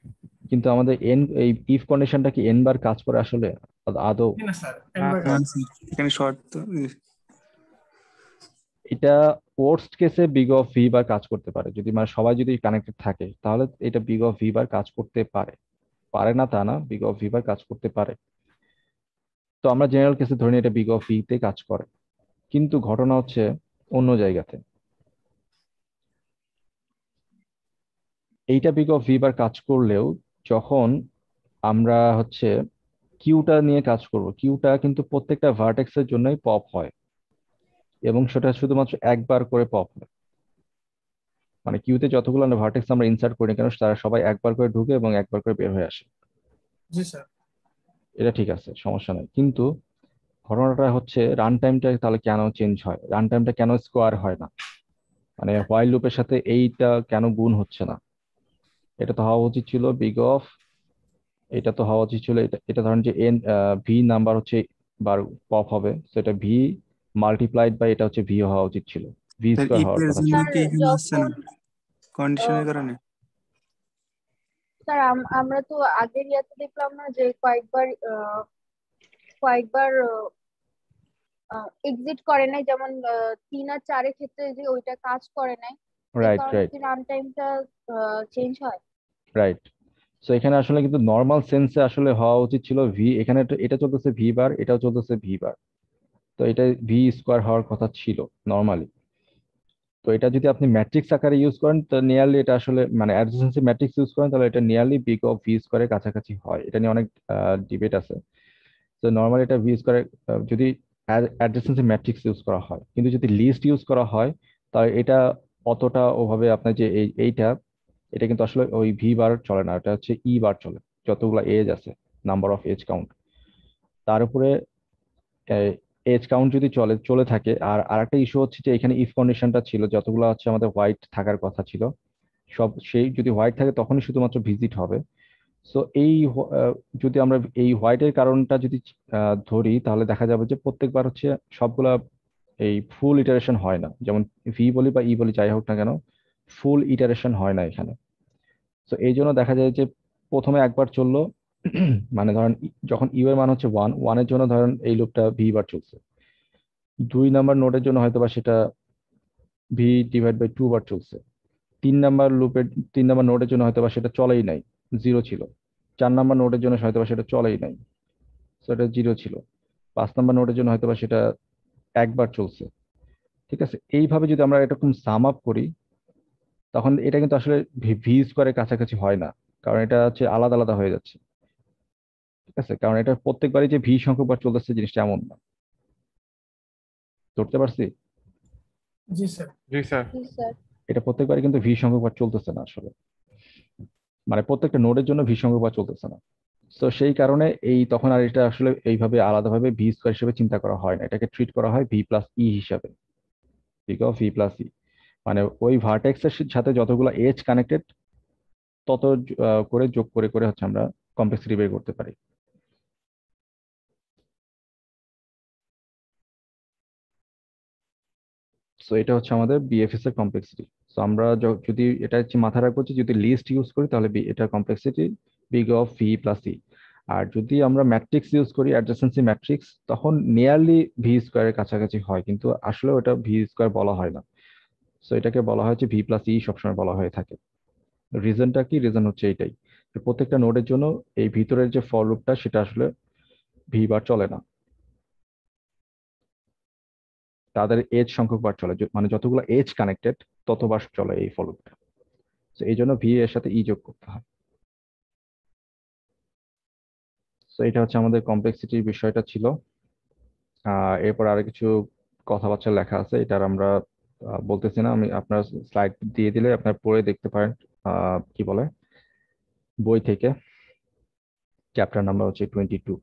কিন্তু আমাদের এন, এই ইফ কন্ডিশনটা কি এন বার কাজ করে আসলে আদৌ? না স্যার, না এনবার না স্যার। স্যার, এখানে শর্ত তো এটা ওয়ার্স্ট কেসে বিগ অফ ভি বার কাজ করতে পারে, যদি মানে সবাই যদি কানেক্টেড থাকে তাহলে এটা বিগ অফ ভি বার কাজ করতে পারে। পারে না তা না, বিগ অফ ভি বার কাজ করতে পারে। তো আমরা জেনারেল কেসে ধরে নিই এটা বিগ অফ ভি তে কাজ করে। কিন্তু ঘটনা হচ্ছে অন্য জায়গাতে। এইটা বিগ অফ ভি বার কাজ করলেও যখন আমরা হচ্ছে কিউটা নিয়ে কাজ করব, কিউটা কিন্তু প্রত্যেকটা ভার্টেক্সের জন্যই পপ হয়, এবং সেটা শুধুমাত্র একবার করে পপ হয়। মানে কিউতে যতগুলো ভার্টেক্স আমরা ইনসার্ট করি না কেন, তারা সবাই একবার করে ঢুকে এবং একবার করে বের হয়ে আসে। জি স্যার। এটা ঠিক আছে, সমস্যা নাই। কিন্তু ঘটনাটা হচ্ছে রান টাইমটা তাহলে কেন চেঞ্জ হয়, রান টাইমটা কেন স্কোয়ার হয় না, মানে হোয়াইল লুপের সাথে এইটা কেন গুণ হচ্ছে না? এটা তো হওয়া উচিত ছিল বিগ অফ, এটা তো হওয়া উচিত ছিল, এটা এটা ধরেন যে এন ভি নাম্বার হচ্ছে বার পপ হবে, সেটা ভি মাল্টিপ্লাইড বাই এটা হচ্ছে ভি হওয়া উচিত ছিল, ভি স্যার। স্কোয়ার হওয়ার ইফের কথা জন্য ছিল। স্যার কি এখানে আসছে না যখন কন্ডিশনের কারণে? স্যার আমরা তো আগের ইয়াতে দেখলাম না যে কয়েকবার এক্সিট করে নাই, যেমন 3 আর 4-এর ক্ষেত্রে যে ওইটা কাজ করে নাই, এই রাইট, কারণে রাইট, কি রান টাইমটা চেঞ্জ হয়? রাইট। সো এখানে আসলে কিন্তু নর্মাল সেন্সে আসলে হওয়া উচিত ছিল ভি, এখানে এটা চলতেছে ভি বার, এটাও চলতেছে ভি বার, তো এটা ভি স্কোয়ার হওয়ার কথা ছিল নর্মালি। তো এটা যদি আপনি ম্যাট্রিক্স আকারে ইউজ করেন তো নিয়ারলি এটা আসলে মানে অ্যাডজেন্সি ম্যাট্রিক্স ইউজ করেন তাহলে এটা নিয়ারলি বিগ অফ ভি স্কোয়ারের কাছাকাছি হয়। এটা নিয়ে অনেক ডিবেট আছে। তো নর্মালি এটা ভি স্কোয়ারে যদি অ্যাডজেন্সি ম্যাট্রিক্স ইউজ করা হয়, কিন্তু যদি লিস্ট ইউজ করা হয় তাহলে এটা অতটা ওভাবে আপনার যে এইটা, এটা কিন্তু আসলে ওই ভি বার চলে না, এটা হচ্ছে ই বার চলে। যতগুলো এজ আছে, নাম্বার অফ এজ কাউন্ট, তার উপরে এজ কাউন্ট যদি চলে চলে থাকে। আর আরেকটা ইস্যু হচ্ছে যে এখানে ইফ কন্ডিশনটা ছিল, যতগুলো হচ্ছে আমাদের হোয়াইট থাকার কথা ছিল সব, সেই যদি হোয়াইট থাকে তখনই শুধুমাত্র ভিজিট হবে। সো এই যদি আমরা এই হোয়াইটের কারণটা যদি ধরি, তাহলে দেখা যাবে যে প্রত্যেকবার হচ্ছে সবগুলা এই ফুল ইটারেশন হয় না, যেমন ভি বলি বা ই বলি যাই হোক না কেন, ফুল ইটারেশন হয় না এখানে। তো এই জন্য দেখা যায় যে প্রথমে একবার চললো, মানে ধরেন যখন ইউ এর মান হচ্ছে ওয়ান, ওয়ানের জন্য ধরেন এই লুপটা ভি বার চলছে। 2 নাম্বার নোডের জন্য হয়তো বা সেটা ভি ডিভাইড বাই 2 বার চলছে। 3 নাম্বার লুপের 3 নাম্বার নোডের জন্য হয়তো বা সেটা চলেই নাই, জিরো ছিল। 4 নাম্বার নোডের জন্য হয়তো বা সেটা চলেই নাই, সেটা জিরো ছিল। 5 নাম্বার নোডের জন্য হয়তো বা সেটা একবার চলছে। ঠিক আছে, এইভাবে যদি আমরা এরকম সাম আপ করি, তখন এটা কিন্তু আসলে ভি স্কোয়ারের কাছাকাছি হয় না, কারণ এটা হচ্ছে আলাদা আলাদা হয়ে যাচ্ছে। ঠিক আছে, কারণ এটা প্রত্যেকবারই যে ভি সংখ্যকবার চলতেছে জিনিসটা এমন না। ধরতে পারছি? জি স্যার। জি স্যার। জি স্যার। এটা প্রত্যেকবারই কিন্তু ভি সংখ্যকবার চলতেছে না আসলে, মানে প্রত্যেকটা নোডের জন্য ভি সংখ্যকবার চলতেছে না। তো সেই কারণে এই তখন আর এটা আসলে এইভাবে আলাদাভাবে ভি স্কোয়ার হিসেবে চিন্তা করা হয় না, এটাকে ট্রিট করা হয় ভি প্লাস ই হিসাবে, ঠিক আছে, ভি প্লাস ই। মানে ওই ভার্টেক্স এর সাথে যতগুলো এজ কানেক্টেড তত করে যোগ করে করে হচ্ছে আমরা কমপ্লেক্সিটি বের করতে পারি। সো এটা হচ্ছে আমাদের বিএফএস এর কমপ্লেক্সিটি। সো আমরা যদি এটা হচ্ছে মাথায় রাখবো যে যদি লিস্ট ইউজ করি তাহলে এটা complexity big of V plus E. আর যদি আমরা ম্যাট্রিক্স ইউজ করি, অ্যাডজেসেন্সি ম্যাট্রিক্স, তখন নিয়ারলি ভি স্কোয়ারের কাছাকাছি হয়, কিন্তু আসলে ওটা ভি স্কোয়ার বলা হয় না। সো এটাকে বলা হয় যে ভি প্লাস ই সবসময় বলা হয়ে থাকে। রিজনটা কি? রিজন হচ্ছে এইটাই যে প্রত্যেকটা নোডের জন্য এই ভিতরের যে ফর লুপটা সেটা আসলে ভি বার চলে না। তাদের এজ সংখ্যক বার চলে, মানে যতগুলো এজ কানেক্টেড ততবার চলে এই ফর লুপটা। তো এই জন্য ভি এর সাথে ই যোগ করতে হয়। তো এটা হচ্ছে আমাদের কমপ্লেক্সিটির বিষয়টা ছিল। এরপর আরো কিছু কথাবার্তা লেখা আছে, এটার আমরা বলতেছি না, আমি আপনার স্লাইড দিয়ে দিলে আপনার পড়ে দেখতে পারেন। কি বলে বই থেকে, চ্যাপ্টার নাম্বার হচ্ছে 22।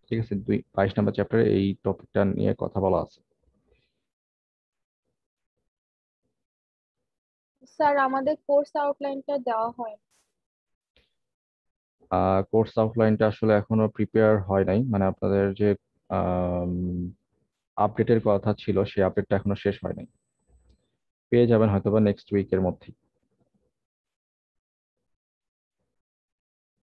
ঠিক আছে, 22 নাম্বার চ্যাপ্টারে এই টপিকটা নিয়ে কথা বলা আছে। স্যার আমাদের কোর্স আউটলাইনটা দেওয়া হয়। কোর্স আউটলাইনটা আসলে এখনো প্রিপেয়ার হয় নাই, মানে আপনাদের যে আপডেটের কথা ছিল সেই আপডেটটা এখনো শেষ হয় নাই, পেয়ে যাবেন হয়তোবা নেক্সট উইকের মধ্যে।